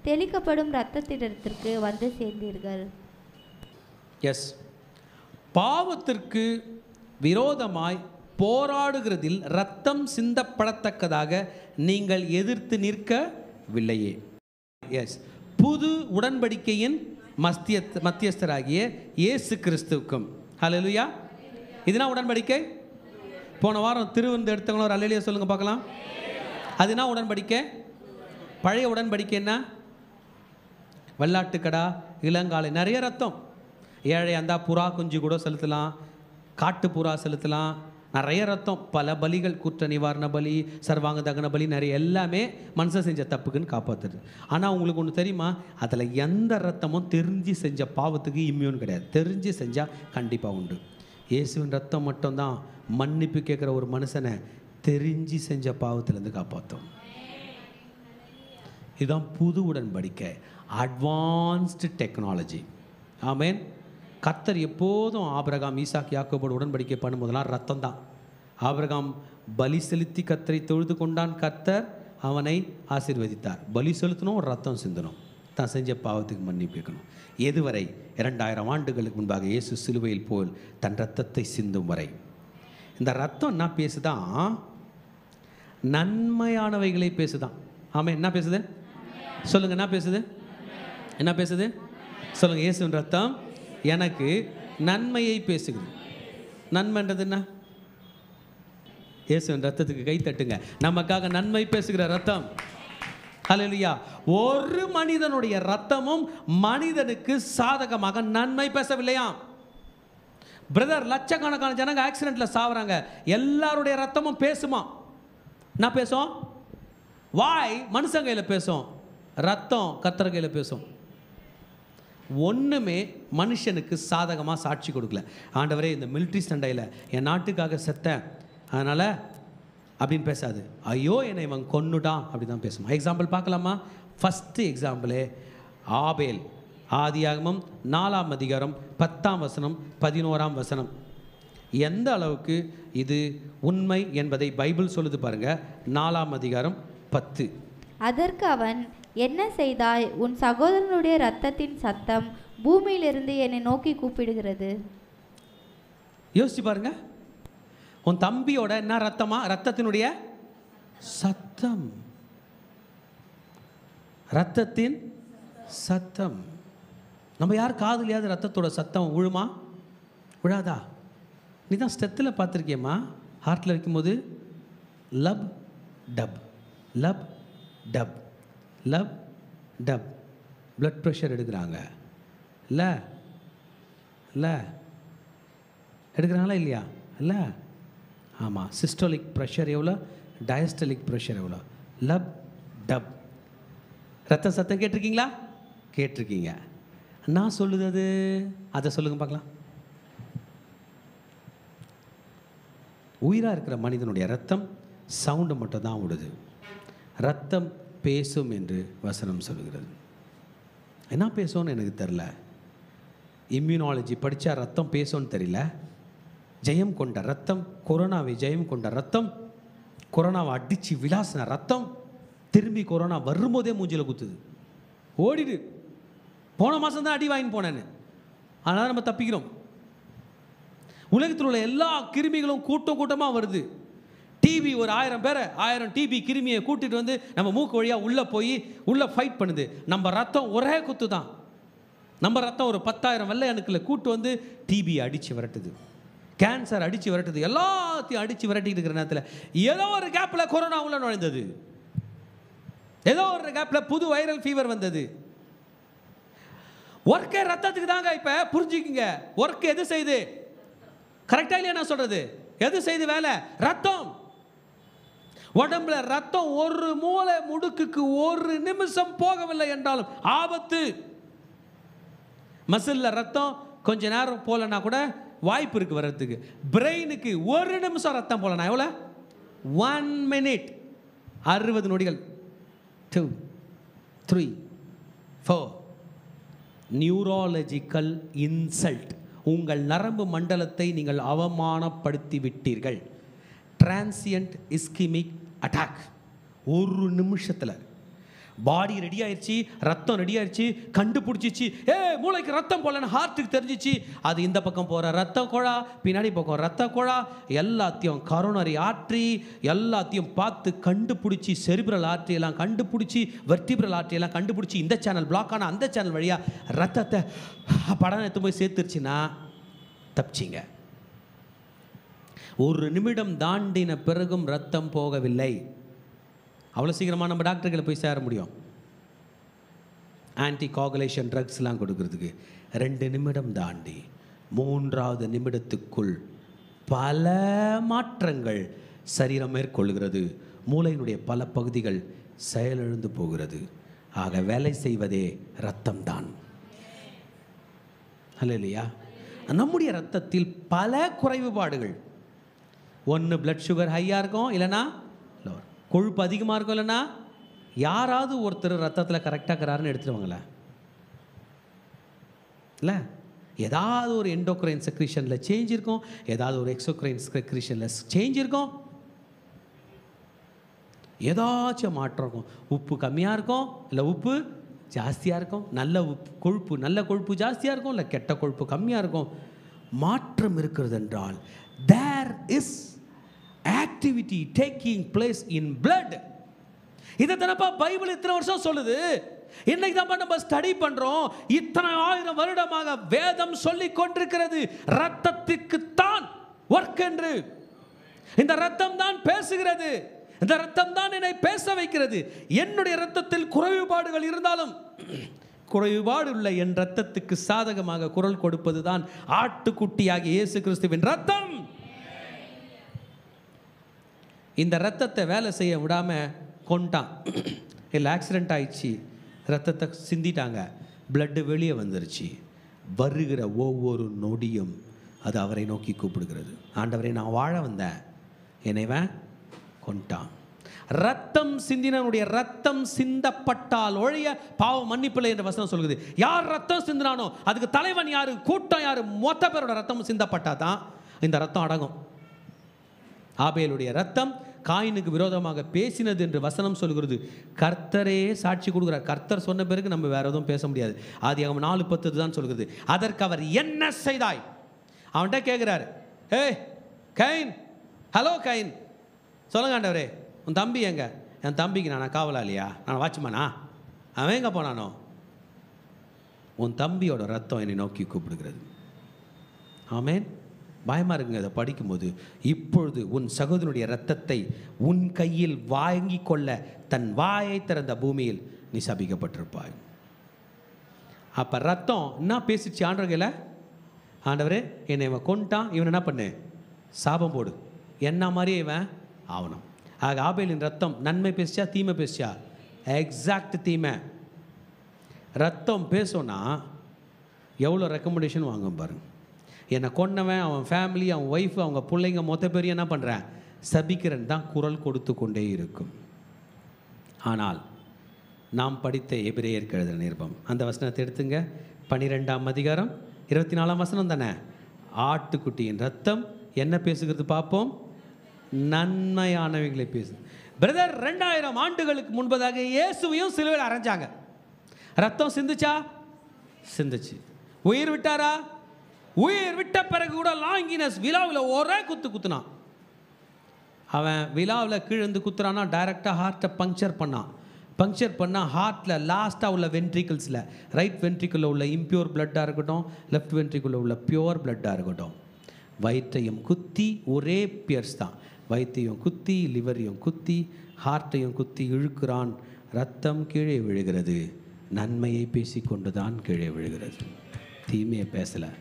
தெளிக்கப்படும் இரத்தத்திடத்திற்கு வந்து சேர்ந்தீர்கள். எஸ், பாவத்திற்கு விரோதமாய் போராடுகிறதில் இரத்தம் சிந்தப்படத்தக்கதாக நீங்கள் எதிர்த்து நிற்கவில்லையே. எஸ், புது உடன்படிக்கையின் மத்தியஸ்தராகிய இயேசு கிறிஸ்துவுக்கும். ஹல்லேலூயா. இதுனா உடன்படிக்கை. போன வாரம் திருவிருந்து எடுத்தவங்களும் ஒரு அல்லேலூயா சொல்லுங்க பார்க்கலாம். அதுனா உடன்படிக்கை. பழைய உடன்படிக்கை என்ன? வெள்ளாட்டுக்கடா, இளங்காலை, நிறைய ரத்தம். ஏழை அந்த புறா குஞ்சு கூட செலுத்தலாம், காட்டு புறா செலுத்தலாம், நிறைய ரத்தம். பல பலிகள், குற்ற நிவாரண பலி, சர்வாங்க தகன பலி, நிறைய எல்லாமே மனுஷன் செஞ்ச தப்புக்குன்னு காப்பாற்றுது. ஆனால் உங்களுக்கு ஒன்று தெரியுமா? அதில் எந்த ரத்தமும் தெரிஞ்சு செஞ்ச பாவத்துக்கு இம்யூன் கிடையாது. தெரிஞ்சு செஞ்சால் கண்டிப்பாக உண்டு. இயேசுவின் ரத்தம் மட்டும்தான் மன்னிப்பு கேட்குற ஒரு மனுஷனை தெரிஞ்சு செஞ்ச பாவத்திலேருந்து காப்பாற்றும். இதுதான் புது உடன்படிக்கை, அட்வான்ஸ்டு டெக்னாலஜி. ஆமேன். கர்த்தர் எப்போதும் ஆபிரகாம், ஈசாக், யாக்கோபோடு உடன்படிக்கை பண்ணும்போதெல்லாம் ரத்தம் தான். ஆபிரகாம் பலி செலுத்தி கர்த்தரை தொழுது கொண்டான். கர்த்தர் அவனை ஆசீர்வதித்தார். பலி செலுத்தணும், ரத்தம் சிந்தணும், தான் செஞ்ச பாவத்துக்கு மன்னிப்பு கேட்கணும். எதுவரை? 2000 ஆண்டுகளுக்கு முன்பாக இயேசு சிலுவையில் போல் தன் ரத்தத்தை சிந்தும் வரை. இந்த ரத்தம் என்ன பேசுதான்? நன்மையானவைகளை பேசுதான். ஆமாம். என்ன பேசுது சொல்லுங்க? என்ன பேசுது? என்ன பேசுது சொல்லுங்க? இயேசுவின் ரத்தம் எனக்கு நன்மையை பேசுகிறது. நன்மைன்றது என்ன? இயேசுவின் ரத்தத்துக்கு கை தட்டுங்க. நமக்காக நன்மை பேசுகிற ரத்தம். ஹல்லேலூயா. ஒரு மனிதனுடைய ரத்தமும் மனிதனுக்கு சாதகமாக நன்மை பேசவில்லையாம். பிரதர், லட்சக்கணக்கான ஜனங்க ஆக்சிடென்ட்ல சாவறாங்க. எல்லாருடைய ரத்தமும் பேசுமா? என்ன பேசும்? வாய் மனுஷன் கையில் பேசும், ரத்தம் கர்த்தர் கையில் பேசும். ஒன்றுமே மனுஷனுக்கு சாதகமாக சாட்சி கொடுக்கல. ஆண்டவரே, இந்த மிலிட்ரி சண்டையில் என் நாட்டுக்காக செத்தேன், அதனால் அப்படின்னு பேசாது. ஐயோ, என்னை இவன் கொன்னுட்டான் அப்படி தான் பேசுமா. எக்ஸாம்பிள் பார்க்கலாமா? ஃபஸ்ட்டு எக்ஸாம்பிளே ஆபேல். ஆதியாகமம் 4ஆம் அதிகாரம் 10ஆம் வசனம் 11ஆம் வசனம். எந்த அளவுக்கு இது உண்மை என்பதை பைபிள் சொல்லுது பாருங்க. 4ஆம் அதிகாரம் 10. அதற்கு அவன், என்ன செய்தாய்? உன் சகோதரனுடைய இரத்தத்தின் சத்தம் பூமியிலிருந்து என்னை நோக்கி கூப்பிடுகிறது. யோசிச்சு பாருங்க. உன் தம்பியோட என்ன ரத்தமா? ரத்தத்தினுடைய சத்தம். ரத்தத்தின் சத்தம். நம்ம யார் காதுலையாவது ரத்தத்தோட சத்தம் விழுமா? விழாதா? நீ தான் ஸ்டெத்தில் பார்த்துருக்கியம்மா, ஹார்ட்டில் வைக்கும்போது lub dub lub dub lub dub. Blood pressure எடுக்கிறாங்க இல்லை? இல்லை எடுக்கிறாங்களா இல்லையா? இல்லை. ஆமாம். சிஸ்டோலிக் ப்ரெஷர் எவ்வளோ, டயஸ்டலிக் ப்ரெஷர் எவ்வளோ? Lub dub. ரத்த சத்தம் கேட்டிருக்கீங்களா? கேட்டிருக்கீங்க. நான் சொல்லுது அது, அதை சொல்லுங்க பார்க்கலாம். உயிராக இருக்கிற மனிதனுடைய ரத்தம் சவுண்டு மட்டும் தான் விடுது. ரத்தம் பேசும் என்று வசனம் சொல்லுகிறது. என்ன பேசும்னு எனக்கு தெரில. இம்யூனாலஜி படித்தா ரத்தம் பேசும்னு தெரியல. ஜெயம் கொண்ட ரத்தம், கொரோனாவை ஜெயம் கொண்ட ரத்தம், கொரோனாவை அடித்து விளாசின ரத்தம், திரும்பி கொரோனா வரும்போதே மூஞ்சில் குத்துது, ஓடிடு. போன மாதம் தான் அடி வாங்கின்னு போனேன்னு, அதனால் நம்ம தப்பிக்கிறோம். உலகத்தில் உள்ள எல்லா கிருமிகளும் கூட்டம் கூட்டமாக வருது. டிபி ஒரு 1000 பேரை, 1000 டிபி கிருமியை கூட்டிகிட்டு வந்து நம்ம மூக்கு வழியாக உள்ளே போய் உள்ளே ஃபைட் பண்ணுது. நம்ம ரத்தம் ஒரே குத்து தான். நம்ம ரத்தம் ஒரு 10,000 வெள்ளை அணுக்களை கூட்டு வந்து டிபியை அடித்து விரட்டுது, கேன்சர் அடித்து விரட்டுது, எல்லாத்தையும் அடித்து விரட்டிட்டு இருக்கிற நேரத்தில் ஏதோ ஒரு கேப்பில் கொரோனா உள்ள நுழைந்தது. ஏதோ ஒரு கேப்பில் புது வைரல் ஃபீவர் வந்தது. ஒர்க்கே ரத்தத்துக்கு தாங்க. இப்போ புரிஞ்சுக்குங்க, ஒர்க் எது செய்து? கரெக்டாக இல்லையா நான் சொல்கிறது? எது செய்து வேலை? ரத்தம். உடம்புல ரத்தம் ஒரு மூளை முடுக்குக்கு ஒரு நிமிஷம் போகவில்லை என்றாலும் ஆபத்து. மசில்ல ரத்தம் கொஞ்ச நேரம் போலன்னா கூட வாய்ப்பு இருக்குது வர்றதுக்கு. பிரெயினுக்கு 1 நிமிஷம் ரத்தம் போகலண்ணா எவ்வளோ? 1 minute, 60 நொடிகள். 2, 3, 4. Neurological insult. உங்கள் நரம்பு மண்டலத்தை நீங்கள் அவமானப்படுத்தி விட்டீர்கள். Transient ischemic attack. 1 நிமிஷத்தில் பாடி ரெடி ஆயிடுச்சு, ரத்தம் ரெடி ஆயிடுச்சு, கண்டுபிடிச்சிச்சு. மூளைக்கு ரத்தம் போலன்னு ஹார்ட்டுக்கு தெரிஞ்சிச்சு. அது இந்த பக்கம் போகிற ரத்த குழா, பின்னாடி பக்கம் ரத்த குழா, எல்லாத்தையும் கரோனரி ஆர்ட்ரி எல்லாத்தையும் பார்த்து கண்டுபிடிச்சி, செரிப்ரல் ஆர்ட்ரி எல்லாம் கண்டுபிடிச்சி, வெர்டிப்ரல் ஆர்ட்ரி எல்லாம் கண்டுபிடிச்சி, இந்த சேனல் பிளாக் ஆனால் அந்த சேனல் வழியாக ரத்தத்தை படம் எடுத்து போய் சேர்த்துருச்சுன்னா தப்பிச்சிங்க. 1 நிமிடம் தாண்டின பிறகும் ரத்தம் போகவில்லை. அவ்வளோ சீக்கிரமாக நம்ம டாக்டர்களை போய் சேர முடியும்? ஆன்டி கோகுலேஷன் ட்ரக்ஸ்லாம் கொடுக்கறதுக்கு 2 நிமிடம் தாண்டி 3வது நிமிடத்துக்குள் பல மாற்றங்கள் சரீரம் மேற்கொள்கிறது. மூளையினுடைய பல பகுதிகள் செயலிழந்து போகிறது. ஆக வேலை செய்வதே ரத்தம் தான். இல்லையா? நம்முடைய ரத்தத்தில் பல குறைவுபாடுகள். ஒன்று பிளட் சுகர் ஹையாக இருக்கும், இல்லைன்னா லோவர். கொழுப்பு அதிகமாக இருக்கும், இல்லைன்னா யாராவது ஒருத்தர் ரத்தத்தில் கரெக்டாக இருக்கிறாருன்னு எடுத்துருவாங்களே. இல்லை, ஏதாவது ஒரு எண்டோக்ரைன் செக்ரீஷனில் சேஞ்ச் இருக்கும், ஏதாவது ஒரு எக்ஸோக்ரைன் செக்ரீஷனில் சேஞ்ச் இருக்கும், ஏதாச்சும் மாற்றம் இருக்கும். உப்பு கம்மியாக இருக்கும், இல்லை உப்பு ஜாஸ்தியாக இருக்கும். நல்ல கொழுப்பு ஜாஸ்தியாக இருக்கும், இல்லை கெட்ட கொழுப்பு கம்மியாக இருக்கும். மாற்றம் இருக்கிறது என்றால் there is activity taking place in blood. இதை தானப்பா பைபிள் இத்தனை வருஷம் சொல்லுது. இன்னைக்கு தான் நம்ம ஸ்டடி பண்றோம். இத்தனை 1000 வருடமாக வேதம் சொல்லிக் கொண்டிருக்கிறது ரத்தத்துக்கு தான் ஒர்க் என்று. இந்த ரத்தம் தான் பேசுகிறது. இந்த ரத்தம் தான் என்னை பேச வைக்கிறது. என்னுடைய ரத்தத்தில் குறைபாடுகள் இருந்தாலும் குறைபாடு உள்ள என் ரத்தத்துக்கு சாதகமாக குரல் கொடுப்பது தான் ஆட்டுக்குட்டியாகிய இயேசு கிறிஸ்துவின் ரத்தம். இந்த ரத்தத்தை வேலை செய்ய விடாமல் கொண்டான். இல்லை ஆக்சிடென்ட் ஆயிடுச்சு, ரத்தத்தை சிந்திட்டாங்க, பிளட்டு வெளியே வந்துருச்சு. வருகிற ஒவ்வொரு நொடியும் அது அவரை நோக்கி கூப்பிடுகிறது. ஆண்டவரை, நான் வாழ வந்தேன், என்னைவன் கொண்டான். ரத்தம் சிந்தினனுடைய ரத்தம் சிந்தப்பட்டால் ஒழிய பாவம் மன்னிப்பில்லை என்ற வசனம் சொல்லுது. யார் ரத்தம் சிந்தினானோ அதுக்கு தலைவன் யாரு, கூட்டம் யாரு, மொத்த பேரோட ரத்தம் சிந்தப்பட்டாதான் இந்த ரத்தம் அடங்கும். ஆபேலுடைய ரத்தம் காயினுக்கு விரோதமாக பேசினது என்று வசனம் சொல்கிறது. கர்த்தரே சாட்சி கொடுக்கிறார். கர்த்தர் சொன்ன பிறகு நம்ம வேற எதுவும் பேச முடியாது. ஆதியாகமம் 4:10 தான் சொல்கிறது. அதற்கு அவர் என்ன செய்தாய்? அவன்கிட்ட கேட்கிறாரு, ஏய் கைன், ஹலோ கைன், சொல்லுங்க ஆண்டவரே, உன் தம்பி எங்க? என் தம்பிக்கு நான் காவலாளியா, நான் வாட்ச்மேனா? அவன் எங்க போனானோ? உன் தம்பியோட ரத்தம் என்னை நோக்கி கூப்பிடுகிறது. ஆமேன். பயமாக இருக்குங்க அதை படிக்கும்போது. இப்பொழுது உன் சகோதரனுடைய ரத்தத்தை உன் கையில் வாங்கி கொள்ள தன் வாயை திறந்த பூமியில் நீ சபிக்கப்பட்டிருப்பாய். அப்போ ரத்தம் என்ன பேசிடுச்சு ஆண்டவர்கள? ஆண்டவரே, என்னை இவன் கொண்டான், இவன் என்ன பண்ணு, சாபம் போடு, என்ன மாதிரியே இவன் ஆகணும். ஆக ஆபேலின் ரத்தம் நன்மை பேசிச்சா தீமை பேசிச்சா? எக்ஸாக்ட் தீமை. ரத்தம் பேசோன்னா எவ்வளோ ரெக்கமெண்டேஷன் வாங்கும் பாருங்க. என்னை கொன்னவன், அவன் ஃபேமிலி, அவன் ஒய்ஃப், அவங்க பிள்ளைங்க மொத்த பேர் என்ன பண்ணுறேன், சபிக்கிறன் தான் குரல் கொடுத்து கொண்டே இருக்கும். ஆனால் நாம் படித்த எபிரேயருக்கு எழுதின நிருபம் அந்த வசனத்தை எடுத்துங்க. 12ஆம் அதிகாரம் 24ஆம் வசனம் தானே. ஆட்டுக்குட்டியின் ரத்தம் என்ன பேசுகிறது பார்ப்போம்? நன்மையானவைகளை பேசு. பிரதர், 2000 ஆண்டுகளுக்கு முன்பதாக இயேசுவையும் சிலுவையில் அரைஞ்சாங்க. ரத்தம் சிந்துச்சா? சிந்துச்சு. உயிர் விட்டாரா? உயிர் விட்ட பிறகு கூட லாங்கினஸ் விழாவில் ஒரே குத்துனான். அவன் விழாவில் கீழேந்து குத்துறான்னா டைரெக்டாக ஹார்ட்டை பங்க்சர் பண்ணால் ஹார்ட்டில் லாஸ்ட்டாக உள்ள வென்ட்ரிக்கிள்ஸில், ரைட் வென்ட்ரிக்கிளில் உள்ள இம்பியூர் பிளட்டாக இருக்கட்டும், லெஃப்ட் வென்ட்ரிக்கிளில் உள்ள பியூர் பிளட்டாக இருக்கட்டும், வயிற்றையும் குத்தி, ஒரே பியர்ஸ் தான், வயிற்றையும் குத்தி, லிவரையும் குத்தி, ஹார்ட்டையும் குத்தி இழுக்கிறான். ரத்தம் கீழே விழுகிறது. நன்மையை பேசிக்கொண்டு தான் கீழே விழுகிறது, தீமையை பேசலை.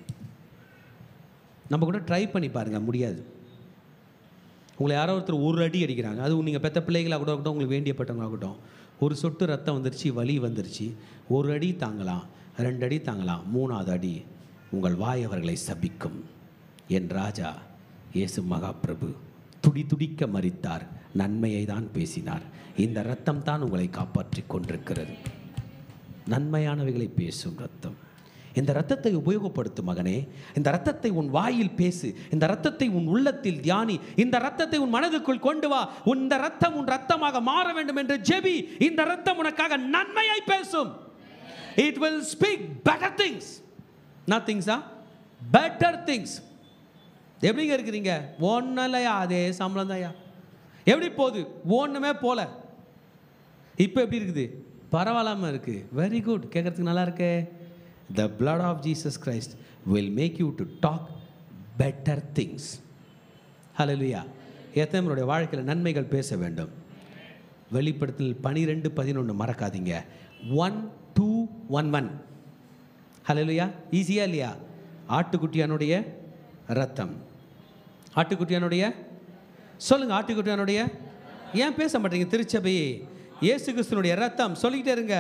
நம்ம கூட ட்ரை பண்ணி பாருங்கள், முடியாது. உங்களை யாரோ ஒருத்தர் ஒரு அடி அடிக்கிறாங்க, அது நீங்கள் பெற்ற பிள்ளைகளாக கூட இருக்கட்டும், உங்களுக்கு வேண்டியப்பட்டவங்களாகட்டும், ஒரு சொட்டு ரத்தம் வந்துருச்சு, வலி வந்துருச்சு, ஒரு அடி தாங்கலாம், 2 அடி தாங்கலாம், 3ஆவது அடி உங்கள் வாய் அவர்களை சபிக்கும். என் ராஜா இயேசு மகாபிரபு துடி துடிக்க மரித்தார், நன்மையை தான் பேசினார். இந்த இரத்தம் தான் உங்களை காப்பாற்றி கொண்டிருக்கிறது. நன்மையானவைகளை பேசும் இரத்தம். இந்த இரத்தத்தை உபயோகப்படுத்தும் மகனே. இந்த இரத்தத்தை உன் வாயில் பேசு. இந்த இரத்தத்தை உன் உள்ளத்தில் தியானி. இந்த இரத்தத்தை உன் மனதுக்குள் கொண்டு வா. இந்த இரத்தம் உன் இரத்தமாக மாற வேண்டும் என்று ஜெபி. இந்த இரத்தம் உனக்காக நன்மையை பேசும். It will speak better things. Nothing sir, better things. எப்படிங்க இருக்கிறீங்க? ஒன்றும் இல்லையா, அதே சம்பளம் தான்யா. எப்படி போகுது? ஒன்றுமே போல. இப்போ எப்படி இருக்குது? பரவாயில்லாமல் இருக்குது. Very good. கேட்குறதுக்கு நல்லா இருக்கே. The blood of Jesus Christ will make you to talk better things. Hallelujah. எத்தனையோட வாழ்க்கையில் நன்மைகள் பேச வேண்டும். வெளிப்படுத்தல் 12:11 மறக்காதீங்க. 1:2:11. Hallelujah. ஈஸியா இல்லையா? ஆட்டுக்குட்டியானுடைய ரத்தம். ஆட்டுக்குட்டியானுடைய சொல்லுங்க. ஆட்டுக்குட்டியானுடைய ஏன் பேச மாட்டீங்க? திருச்சபை இயேசு கிறிஸ்துனுடைய ரத்தம் சொல்லிக்கிட்டே இருங்க.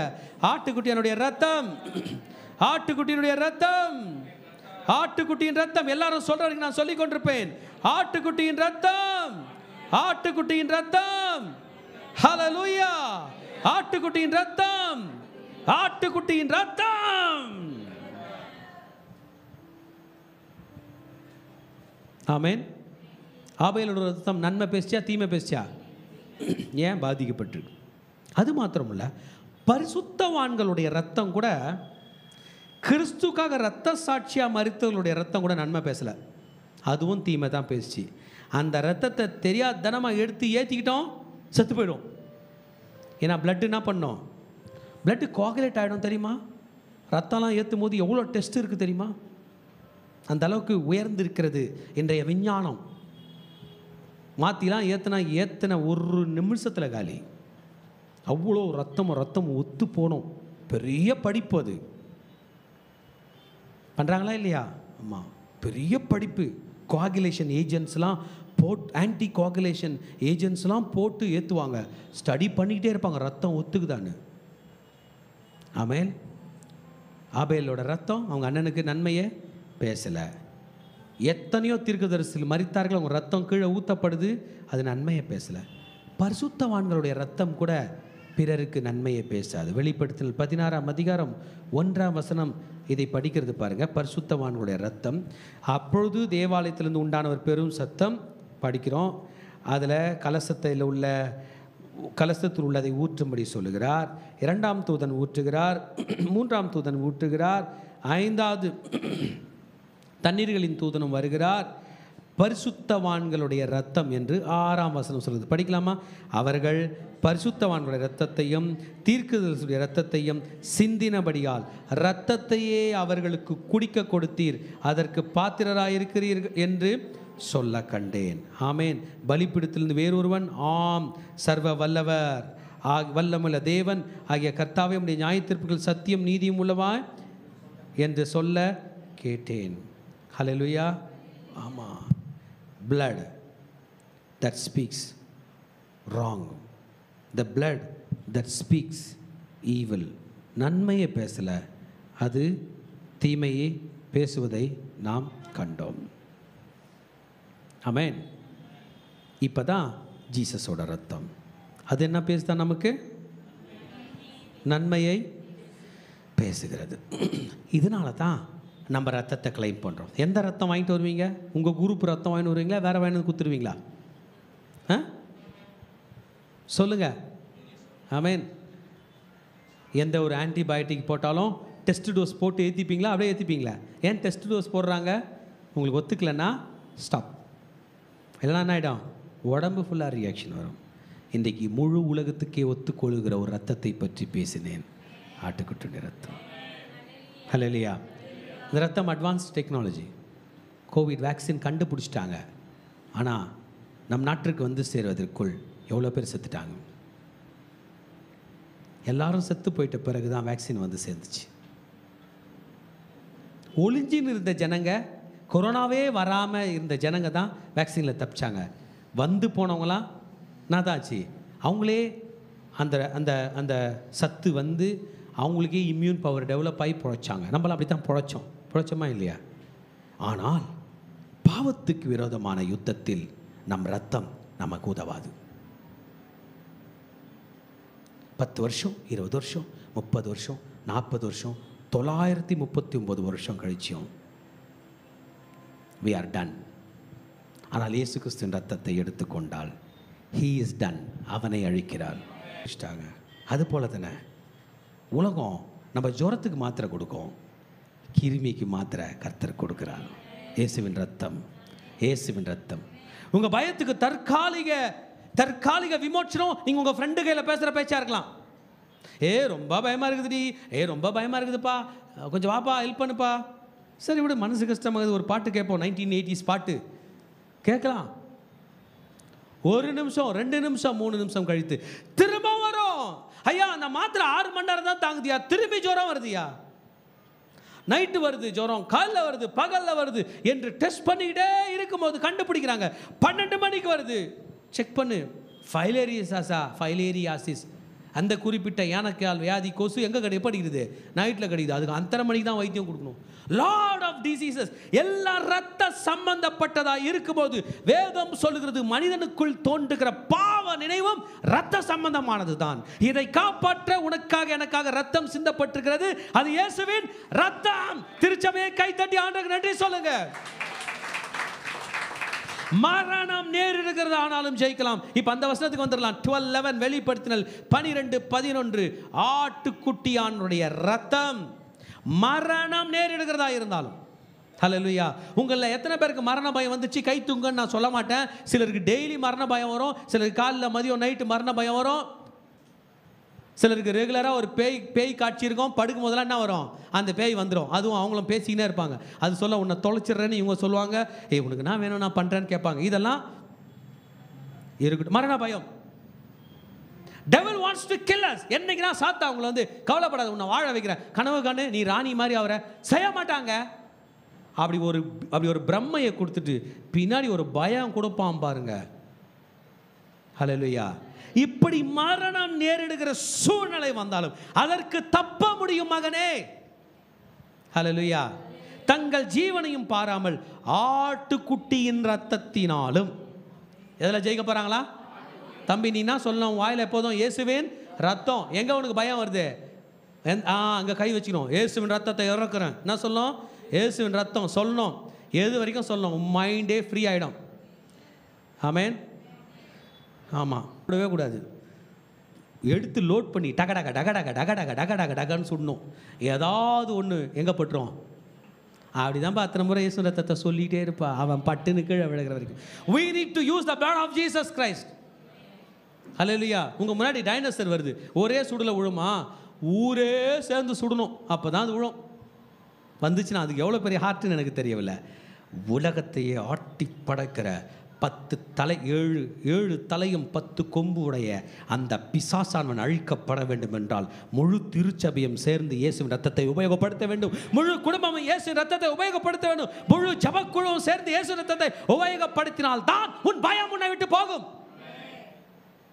ஆட்டுக்குட்டியானுடைய ரத்தம், ஆட்டுக்குட்டியினுடைய ரத்தம், ஆட்டுக்குட்டியின் ரத்தம். எல்லாரும் சொல்றாங்க, நான் சொல்லிக் கொண்டிருப்பேன். ஆட்டுக்குட்டியின் ரத்தம், ஆட்டுக்குட்டியின் ரத்தம். ஹல்லேலூயா. ஆட்டுக்குட்டியின் ரத்தம், ஆட்டுக்குட்டியின் ரத்தம். ஆமென். ஆபேலோட ரத்தம் நன்மை பேசிச்சா தீமை பேசிச்சா? ஏன் பாதிக்கப்பட்டு? அது மாத்திரமில்ல, பரிசுத்தவான்களுடைய ரத்தம் கூட, கிறிஸ்துக்காக ரத்த சாட்சியாக மரித்தவர்களுடைய ரத்தம் கூட நன்மை பேசலை, அதுவும் தீமை தான் பேசிச்சு. அந்த ரத்தத்தை தெரியாதனமாக எடுத்து ஏற்றிக்கிட்டோம், செத்து போயிடும். ஏன்னா பிளட் என்ன பண்ணோம்? பிளட்டு கோகுலேட் ஆகிடும் தெரியுமா? ரத்தம்லாம் ஏற்றும் போது எவ்வளோ டெஸ்ட் இருக்குது தெரியுமா? அந்த அளவுக்கு உயர்ந்திருக்கிறது இன்றைய விஞ்ஞானம். மாற்றிலாம் ஏற்றின ஒரு நிமிஷத்தில் காலி. அவ்வளோ ரத்தம் ஒத்து போனோம். பெரிய படிப்பு அது. பண்ணுறாங்களா இல்லையா? ஆமாம், பெரிய படிப்பு. கோகுலேஷன் ஏஜென்ட்ஸ்லாம் ஆன்டி கோகுலேஷன் ஏஜென்ட்ஸ்லாம் போட்டு ஏற்றுவாங்க. ஸ்டடி பண்ணிக்கிட்டே இருப்பாங்க ரத்தம் ஒத்துக்குதான்னு. ஆமென். ஆபேலோட ரத்தம் அவங்க அண்ணனுக்கு நன்மையே பேசலை. எத்தனையோ தீர்க்கதரிசிகள் மரித்தார்கள், அவங்க ரத்தம் கீழே ஊற்றப்படுது, அது நன்மையை பேசலை. பரிசுத்தவான்களுடைய ரத்தம் கூட பிறருக்கு நன்மையை பேசாது. வெளிப்படுத்தல் 16:1 இதை படிக்கிறது பாருங்க. பரிசுத்தவான்களுடைய ரத்தம். அப்பொழுது தேவாலயத்திலிருந்து உண்டான ஒரு பெரும் சத்தம் படிக்கிறோம். அதில் கலசத்தில் உள்ளதை ஊற்றும்படி சொல்லுகிறார். 2ஆம் தூதன் ஊற்றுகிறார், 3ஆம் தூதன் ஊற்றுகிறார், 5வது தண்ணீர்களின் தூதனும் வருகிறார். பரிசுத்தவான்களுடைய இரத்தம் என்று 6ஆம் வசனம் சொல்லுது. படிக்கலாமா? அவர்கள் பரிசுத்தவான்களுடைய இரத்தத்தையும் தீர்க்கதரிசியுடைய இரத்தத்தையும் சிந்தினபடியால் இரத்தத்தையே அவர்களுக்கு குடிக்க கொடுத்தீர், அதற்கு பாத்திரராயிருக்கிறீர்கள் என்று சொல்ல கண்டேன். ஆமேன். பலிபீடத்திலிருந்து வேறொருவன், ஆம் சர்வ வல்லவர் வல்லமுள்ள தேவன் ஆகிய கர்த்தாவே, உம்முடைய நியாயத்தீர்ப்புகள் சத்தியம் நீதியும் உள்ளவா என்று சொல்ல கேட்டேன். ஹல்லேலூயா. ஆமாம். blood that speaks wrong, the blood that speaks evil. நன்மையை பேசலை, அது தீமையை பேசுவதை நாம் கண்டோம். ஆமென். இப்போ தான் ஜீசஸோட ரத்தம் அது என்ன பேசுதா? நமக்கு நன்மையை பேசுகிறது. இதனால தான் நம்ம ரத்தத்தை கிளைம் பண்ணுறோம். எந்த ரத்தம் வாங்கிட்டு வருவீங்க? உங்கள் குரூப் ரத்தம் வாங்கிட்டு வருவீங்களா? வேறு வாங்கிட்டு கொடுத்துருவீங்களா? சொல்லுங்கள். ஆமேன். எந்த ஒரு ஆன்டிபயோட்டிக் போட்டாலும் டெஸ்ட் டோஸ் போட்டு ஏற்றிப்பீங்களா? அப்படியே ஏற்றிப்பீங்களா? ஏன் டெஸ்ட் டோஸ் போடுறாங்க? உங்களுக்கு ஒத்துக்கலைன்னா ஸ்டாப். இல்லைனா என்ன ஆகிடும்? உடம்பு ஃபுல்லாக ரியாக்ஷன் வரும். இன்றைக்கு முழு உலகத்துக்கே ஒத்துக்கொள்கிற ஒரு ரத்தத்தை பற்றி பேசினேன். ஆட்டுக்குட்டியுடைய ரத்தம். ஹல்லேலூயா. இந்த ரத்தம் அட்வான்ஸ்ட் டெக்னாலஜி. கோவிட் வேக்சின் கண்டுபிடிச்சிட்டாங்க. ஆனால் நம் நாட்டிற்கு வந்து சேருவதற்குள் எவ்வளோ பேர் செத்துட்டாங்க. எல்லாரும் செத்து போயிட்ட பிறகு தான் வேக்சின் வந்து சேர்ந்துச்சு. ஒளிஞ்சின்னு இருந்த ஜனங்க, கொரோனாவே வராமல் இருந்த ஜனங்க தான் வேக்சினில் தப்பிச்சாங்க. வந்து போனவங்களாம் என்ன தான் ஆச்சு? அவங்களே அந்த அந்த அந்த சத்து வந்து அவங்களுக்கே இம்யூன் பவர் டெவலப் ஆகி பிழைச்சாங்க. நம்மளாம் அப்படி தான் பிழைச்சோமா இல்லையா? ஆனால் பாவத்துக்கு விரோதமான யுத்தத்தில் நம் ரத்தம் நமக்கு உதவாது. 10 வருஷம், 20 வருஷம், 30 வருஷம், 40 வருஷம், 939 வருஷம் கழிச்சியும் we are done. ஆனால் இயேசு கிறிஸ்துவின் ரத்தத்தை எடுத்துக்கொண்டால் he is done, அவனை அழிக்கிறார். அது போல தானே உலகம் நம்ம ஜுரத்துக்கு மாத்திரை கொடுக்கும், கிருமிக்கு மாத்திரை கர்த்தர் கொடுக்கிறார். இயேசுவின் ரத்தம், இயேசுவின் ரத்தம். உங்கள் பயத்துக்கு தற்காலிக விமோச்சனம் நீங்கள் உங்கள் ஃப்ரெண்டு கையில் பேசுகிற பேச்சா இருக்கலாம். ரொம்ப பயமாக இருக்குதுடி, ரொம்ப பயமாக இருக்குதுப்பா, கொஞ்சம் வாப்பா ஹெல்ப் பண்ணுப்பா. சரி விடு, மனசு கஷ்டமாகுது, ஒரு பாட்டு கேட்போம், 1980s பாட்டு கேட்கலாம். 1 நிமிஷம், 2 நிமிஷம், 3 நிமிஷம் கழித்து திரும்ப வரும். ஐயா அந்த மாத்திரை 6 மணி நேரம் தான் தாங்குதியா, திரும்பி ஜுரம் வருதுயா, நைட்டு வருது ஜுரம், காலைல வருது, பகல்ல வருது என்று டெஸ்ட் பண்ணிக்கிட்டே இருக்கும்போது கண்டுபிடிக்கிறாங்க 12 மணிக்கு வருது. செக் பண்ணு, ஃபைலேரியாசிஸ், அந்த குறிப்பிட்ட யானைக்கால் வியாதி கொசு எங்கே எப்படிக்குது, நைட்டில் கிடைக்குது. அதுக்கு 1/2 மணிக்கு தான் வைத்தியம் கொடுக்கணும். லார்ட் ஆஃப் டிசீசஸ் எல்லாம் ரத்த சம்பந்தப்பட்டதாக இருக்கும்போது வேதம் சொல்லுகிறது மனிதனுக்குள் தோன்றுகிற பாவ நினைவும் ரத்த சம்பந்தமானது தான். இதை காப்பாற்ற உனக்காக எனக்காக ரத்தம் சிந்தப்பட்டிருக்கிறது. அது இயேசுவின் ரத்தம். திருச்சபையை கைத்தட்டி ஆண்டவருக்கு நன்றி சொல்லுங்க. மரணம் நேரிடுகிறது ஆனாலும் ஜெயிக்கலாம். இப்ப அந்த வசனத்துக்கு வந்துடலாம். 12:11 வெளிப்படுத்தினல் 12:11 ஆட்டுக்குட்டியானுடைய ரத்தம் மரணம் நேரிடுகிறதா இருந்தாலும். ஹல்லேலூயா. உங்களில் எத்தனை பேருக்கு மரண பயம் வந்துச்சு கை தூங்கன்னு நான் சொல்ல மாட்டேன். சிலருக்கு டெய்லி மரண பயம் வரும், சிலருக்கு காலையில் மதியம் நைட்டு மரண பயம் வரும், சிலருக்கு ரெகுலராக ஒரு பேய் காட்சி இருக்கும், படுக்கும் போதெல்லாம் என்ன வரும், அந்த பேய் வந்துடும். அதுவும் அவங்களும் பேசிக்கினே இருப்பாங்க. அது சொல்ல உன்னை தொலைச்சிட்றேன்னு இவங்க சொல்லுவாங்க, உனக்கு நான் வேணும் நான் பண்ணுறேன்னு கேட்பாங்க. இதெல்லாம் இருக்கட்டும். மரண பயம். Devil wants to kill us. என்னைக்கு நான் சாத்தா அவங்கள வந்து கவலைப்படாத, உன்னை வாழ வைக்கிறேன், கனவு காணு, நீ ராணி மாதிரி அவரை செய்ய மாட்டாங்க. அப்படி ஒரு பிரம்மையை கொடுத்துட்டு பின்னாடி ஒரு பயம் கொடுப்பான் பாருங்க. ஹல்லேலூயா. இப்படி மரணம் நேரிடுகிற சூழ்நிலை வந்தாலும் அதற்கு தப்ப முடியும் மகனே. ஹல்லேலூயா. தங்கள் ஜீவனையும் பாராமல் ஆட்டுக்குட்டியின் ரத்தத்தினாலும். எதில் ஜெயிக்க போறாங்களா? தம்பி நீ என்ன சொல்லணும் வாயில் எப்போதும் இயேசுவின் ரத்தம். எங்க உனக்கு பயம் வருது, அங்கே கை வச்சுக்கணும். இயேசுவின் ரத்தத்தை இறக்குறேன் என்ன சொல்லணும், இயேசுவின் ரத்தம் சொல்லணும். எது வரைக்கும் சொல்லணும், மைண்டே ஃப்ரீ ஆகிடும். ஆமேன். ஆமாம், விடவே கூடாது. எடுத்து லோட் பண்ணி டகடக டகடக டகடக டகடக டகன்னு சுடணும். ஏதாவது ஒன்று எங்கே பட்டுரும். அப்படிதான் அத்தனை முறை இயேசு ரத்தத்தை சொல்லிகிட்டே இருப்பா, அவன் பட்டுன்னு கீழே விழுகிற வரைக்கும். We need to use the blood of Jesus Christ. ஹல்லேலூயா. உங்கள் முன்னாடி டைனோசர் வருது, ஒரே சுடல விழுமா, ஊரே சேர்ந்து சுடணும், அப்போ தான் அது விழும். வந்துச்சுன்னா அதுக்கு எவ்வளோ பெரிய ஹார்ட்டுன்னு எனக்கு தெரியவில்லை. உலகத்தையே ஆட்டி படைக்கிற 10 தலை 7 தலையும் 10 கொம்பு உடைய அந்த பிசாசானவன் அழிக்கப்பட வேண்டும் என்றால் முழு திருச்சபையும் சேர்ந்து இயேசுவின் ரத்தத்தை உபயோகப்படுத்த வேண்டும். முழு குடும்பமும் இயேசுவின் ரத்தத்தை உபயோகப்படுத்த வேண்டும். முழு ஜபக்குழுவும் சேர்ந்து இயேசுவின் ரத்தத்தை உபயோகப்படுத்தினால் தான் உன் பயம் உன்னை விட்டு போகும்.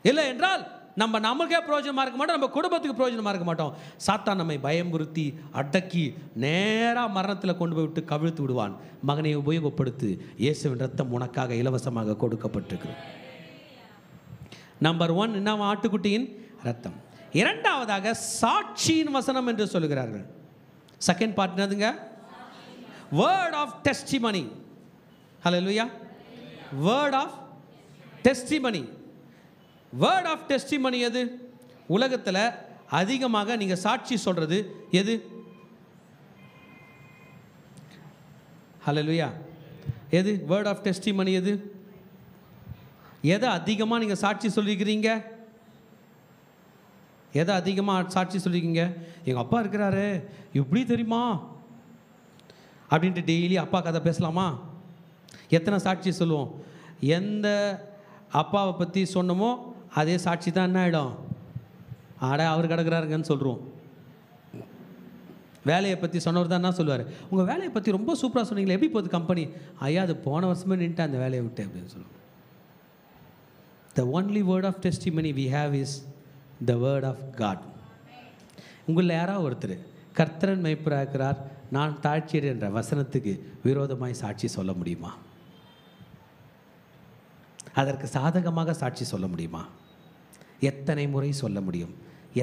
இல்லை என்றால் நமக்கே பிரயோஜனமாக இருக்க மாட்டோம், நம்ம குடும்பத்துக்கு பிரயோஜனமாக இருக்க மாட்டோம். சாத்தான் நம்மை பயமுறுத்தி அடக்கி நேராக மரணத்தில் கொண்டு போய் விட்டு கவிழ்த்து விடுவான். மகனை உபயோகப்படுத்து, இயேசுவின் ரத்தம் உனக்காக இலவசமாக கொடுக்கப்பட்டிருக்கு. நம்பர் 1 என்ன, ஆட்டுக்குட்டியின் ரத்தம். இரண்டாவதாக சாட்சியின் வசனம் என்று சொல்லுகிறார்கள். செகண்ட் பார்ட் என்னதுங்க, word of testimony. Hallelujah. Word of testimony. Word of testimony எது? உலகத்தில் அதிகமாக நீங்கள் சாட்சி சொல்கிறது எது? ஹல்லேலூயா. எது வேர்ட் ஆஃப் டெஸ்டிமனி? எது எதை அதிகமாக நீங்கள் சாட்சி சொல்லிக்கிறீங்க? எதை அதிகமாக சாட்சி சொல்லியிருக்கீங்க? எங்கள் அப்பா இருக்கிறாரு, எப்படி தெரியுமா அப்படின்ட்டு டெய்லி அப்பா கதை பேசலாமா? எத்தனை சாட்சி சொல்லுவோம்? எந்த அப்பாவை பற்றி சொன்னமோ அதே சாட்சி தான் என்ன ஆகிடும், அவர் கிடக்கிறாருங்கன்னு சொல்கிறோம். வேலையை பற்றி சொன்னவர் தான் என்ன சொல்லுவார், உங்கள் வேலையை பற்றி ரொம்ப சூப்பராக சொன்னீங்களே, எப்படி போகுது கம்பெனி? ஐயா அது போன வருஷமே நின்ட்டு அந்த வேலையை விட்டு அப்படின்னு சொல்லுவோம். The only word of testimony we have is the word of God. உங்களில் யாராவது ஒருத்தர் கர்த்தரன் மெய்ப்பராக இருக்கிறார், நான் தாழ்ச்சியர் என்ற வசனத்துக்கு விரோதமாய் சாட்சி சொல்ல முடியுமா? அதற்கு சாதகமாக சாட்சி சொல்ல முடியுமா? எத்தனை முறை சொல்ல முடியும்?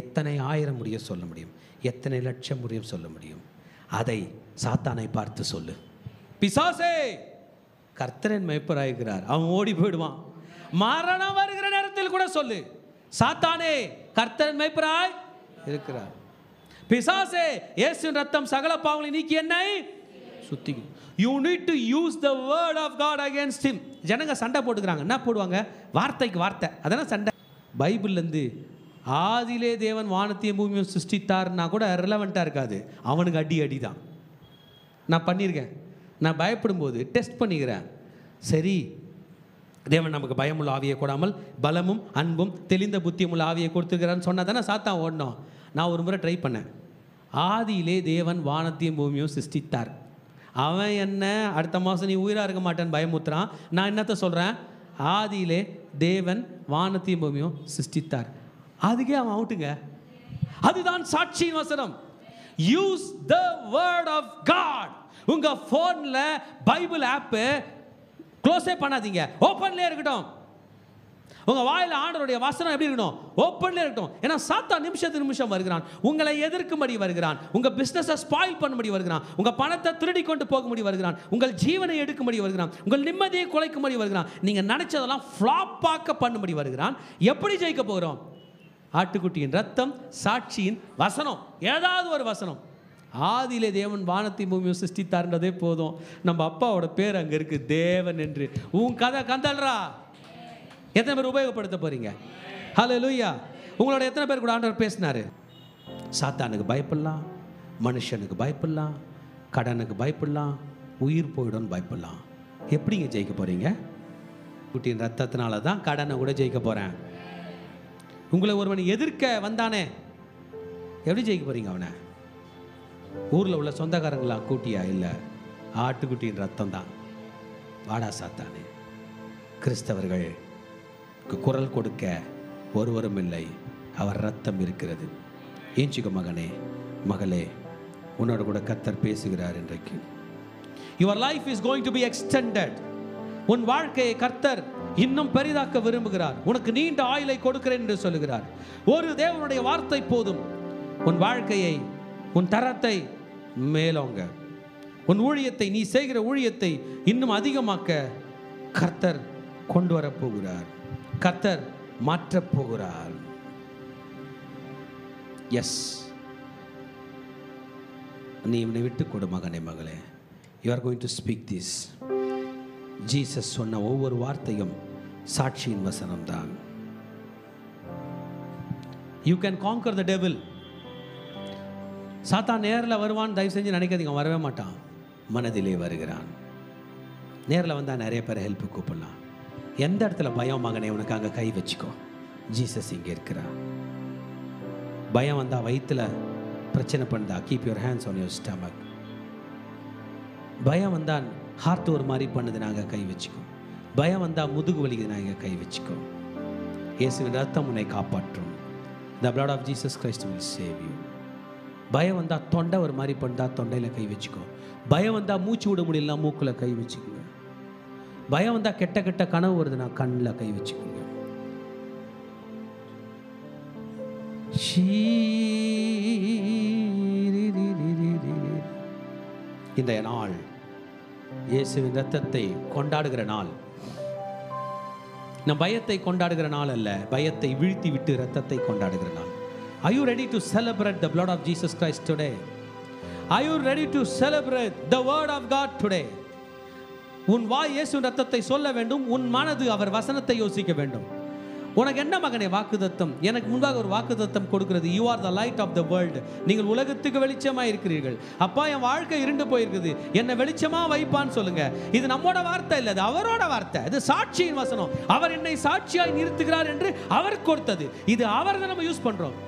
எத்தனை ஆயிரம் முறையை சொல்ல முடியும்? எத்தனை லட்சம் முறையும் சொல்ல முடியும்? அதை சாத்தானை பார்த்து சொல்லு. பிசாசே, கர்த்தரின் மேய்ப்பராயிருக்கிறார். அவன் ஓடி போயிடுவான். மரணம் வருகிற நேரத்தில் கூட சொல்லு, சாத்தானே, கர்த்தரின் மேய்ப்பராய் இருக்கிறார். பிசாசே, இயேசுவின் ரத்தம் சகல பாவங்களை நீக்கி என்னை சுத்தி. You need to use the word of God against him. ஜனங்க சண்டை போட்டுக்கிறாங்க. என்ன போடுவாங்க? வார்த்தைக்கு வார்த்தை. அதெல்லாம் சண்டை. பைபிள்லேருந்து ஆதியிலே தேவன் வானத்தையும் பூமியும் சிருஷ்டித்தார்னா கூட ரெலவெண்ட்டாக இருக்காது. அவனுக்கு அடி தான். நான் பண்ணியிருக்கேன். நான் பயப்படும்போது டெஸ்ட் பண்ணிக்கிறேன். சரி, தேவன் நமக்கு பயமுள்ள ஆவியை கொடாமல் பலமும் அன்பும் தெளிந்த புத்தியுமுள்ள ஆவியை கொடுத்துருக்கிறான்னு சொன்னால் தானே சாத்தான் ஓடணும். நான் ஒரு முறை ட்ரை பண்ணேன். ஆதியிலே தேவன் வானத்தையும் பூமியும் சிருஷ்டித்தார். அவன் என்ன அடுத்த மாதம் நீ உயிராக இருக்க மாட்டேன்னு பயமுத்துறான். நான் என்னத்த சொல்கிறேன்? ஆதியிலே தேவன் வானத்தையும் பூமியும் சிருஷ்டித்தார். அதுக்கே அவன் அவுட்டுங்க. அதுதான் சாட்சியின் வசனம். Use the word of God. உங்க போன்ல பைபிள் ஆப் க்ளோஸே பண்ணாதீங்க, ஓப்பன்லேயே இருக்கட்டும். உங்க வாயில ஆண்டவருடைய வசனம் எப்படி இருக்கணும்? ஓப்பன்லேயே இருக்கட்டும். ஏன்னா சாத்தான் நிமிஷத்துக்கு நிமிஷம் வருகிறான். உங்களை எதிர்க்கும்படி வருகிறான். உங்க பிசினஸை ஸ்பாயில் பண்ணும்படி வருகிறான். உங்க பணத்தை திருடி கொண்டு போகும்படி வருகிறான். உங்கள் ஜீவனை எடுக்கும்படி வருகிறான். உங்கள் நிம்மதியை குலைக்கும்படி வருகிறான். நீங்க நினைச்சதெல்லாம் ஃப்ளாப் ஆக்க பண்ணும்படி வருகிறான். எப்படி ஜெயிக்க போகிறோம்? ஆட்டுக்குட்டியின் ரத்தம், சாட்சியின் வசனம், ஏதாவது ஒரு வசனம். ஆதியிலே தேவன் வானத்தையும் பூமியும் சிருஷ்டித்தார்ன்றதே போதும். நம்ம அப்பாவோட பேர் அங்கே இருக்கு, தேவன் என்று. உன் கதை கந்தல்ரா. எத்தனை பேர் உபயோகப்படுத்த போறீங்க? ஹல்லேலூயா. உங்களோட எத்தனை பேர் கூட ஆண்டவர் பேசினாரு? சாத்தானுக்கு பயப்படலாம், மனுஷனுக்கு பயப்படலாம், கடனுக்கு பயப்படலாம், உயிர் போயிடும் பயப்படலாம். எப்படிங்க ஜெயிக்க போறீங்க? குட்டியின் ரத்தத்தினால தான் கடனை கூட ஜெயிக்க போறேன். உங்களை ஒருவன் எதிர்க்க வந்தானே, எப்படி ஜெயிக்க போறீங்க அவனை? ஊரில் உள்ள சொந்தக்காரங்களாம் கூட்டியா? இல்லை, ஆட்டுக்குட்டியின் ரத்தம் தான். வாடா சாத்தானே. கிறிஸ்தவர்கள் குரல் கொடுக்க ஒருவரும் இல்லை, அவர் ரத்தம் இருக்கிறது. ஏஞ்சிக்க மகனே, மகளே, உன்னோட கூட கர்த்தர் பேசுகிறார் இன்றைக்கு. Your life is going to be extended. உன் வாழ்க்கையை கர்த்தர் இன்னும் பெரிதாக்க விரும்புகிறார். உனக்கு நீண்ட ஆயுளை கொடுக்கிறேன் என்று சொல்லுகிறார். ஒரு தேவனுடைய வார்த்தை போதும் உன் வாழ்க்கையை, உன் தரத்தை மேலோங்க, உன் ஊழியத்தை, நீ செய்கிற ஊழியத்தை இன்னும் அதிகமாக்க கர்த்தர் கொண்டு வரப் போகிறார். கர்த்தர் மாற்றப் போகிறார். எஸ், நீ இவனை விட்டு கொடு மகனே, மகளே. You are going to speak this. Jesus சொன்ன ஒவ்வொரு வார்த்தையும் சாட்சியின் வசனம் தான். You can conquer the devil. சாத்தான் நேரில் வருவான் தயவு செஞ்சு நினைக்காதீங்க, வரவே மாட்டான். மனதிலே வருகிறான். நேரில் வந்தால் நிறைய பேர் ஹெல்ப்பு கூப்பிடலாம். எந்த இடத்துல பயம் மகனே உனக்கு அங்கே கை வச்சுக்கோ. ஜீசஸ் இங்கே இருக்கிறான். பயம் வந்தால் வயிற்றுல பிரச்சனை பண்ணுதா, keep your hands on your stomach. பயம் வந்தால் ஹார்ட் ஒரு மாதிரி பண்ணுது, நாங்கள் கை வச்சுக்கோ. பயம் வந்தால் முதுகு வலிக்குது, நாங்கள் கை வச்சுக்கோ. இயேசுவின் ரத்தம் உன்னை காப்பாற்றும். The blood of Jesus Christ will save you. பயம் வந்தால் தொண்டை ஒரு மாதிரி பண்ணா தொண்டையில் கை வச்சுக்கோ. பயம் வந்தால் மூச்சு விட முடியல, மூக்கில் கை வச்சுக்கோங்க. பயம் வந்தால் கெட்ட கெட்ட கனவு வருதுன்னா கண்ணில் கை வச்சுக்கோங்க. இந்த நாள் இயேசுவின் ரத்தத்தை கொண்டாடுகிற நாள். நம் பயத்தை கொண்டாடுகிற நாள் அல்ல, பயத்தை வீழ்த்தி விட்டு ரத்தத்தை கொண்டாடுகிற நாள். Are you ready to celebrate the blood of Jesus Christ today? Are you ready to celebrate the word of God today? உன் வாய் இயேசுவின் ரத்தத்தை சொல்ல வேண்டும், உன் மனது அவர் வசனத்தை யோசிக்க வேண்டும். உனக்கு என்ன மகனே வாக்குத்தத்தம்? எனக்கு முன்பாக ஒரு வாக்குத்தத்தம் கொடுக்கிறது. You are the light of the world. நீங்கள் உலகத்துக்கு வெளிச்சமாக இருக்கிறீர்கள். அப்பா, என் வாழ்க்கை இருண்டு போயிருக்குது, என்னை வெளிச்சமாக வைப்பான்னு சொல்லுங்க. இது நம்மோட வார்த்தை இல்லை, அது அவரோட வார்த்தை. இது சாட்சியின் வசனம். அவர் என்னை சாட்சியாய் நிறுத்துகிறார் என்று அவர் கொடுத்தது. இது அவர் தான் நம்ம யூஸ் பண்றோம்.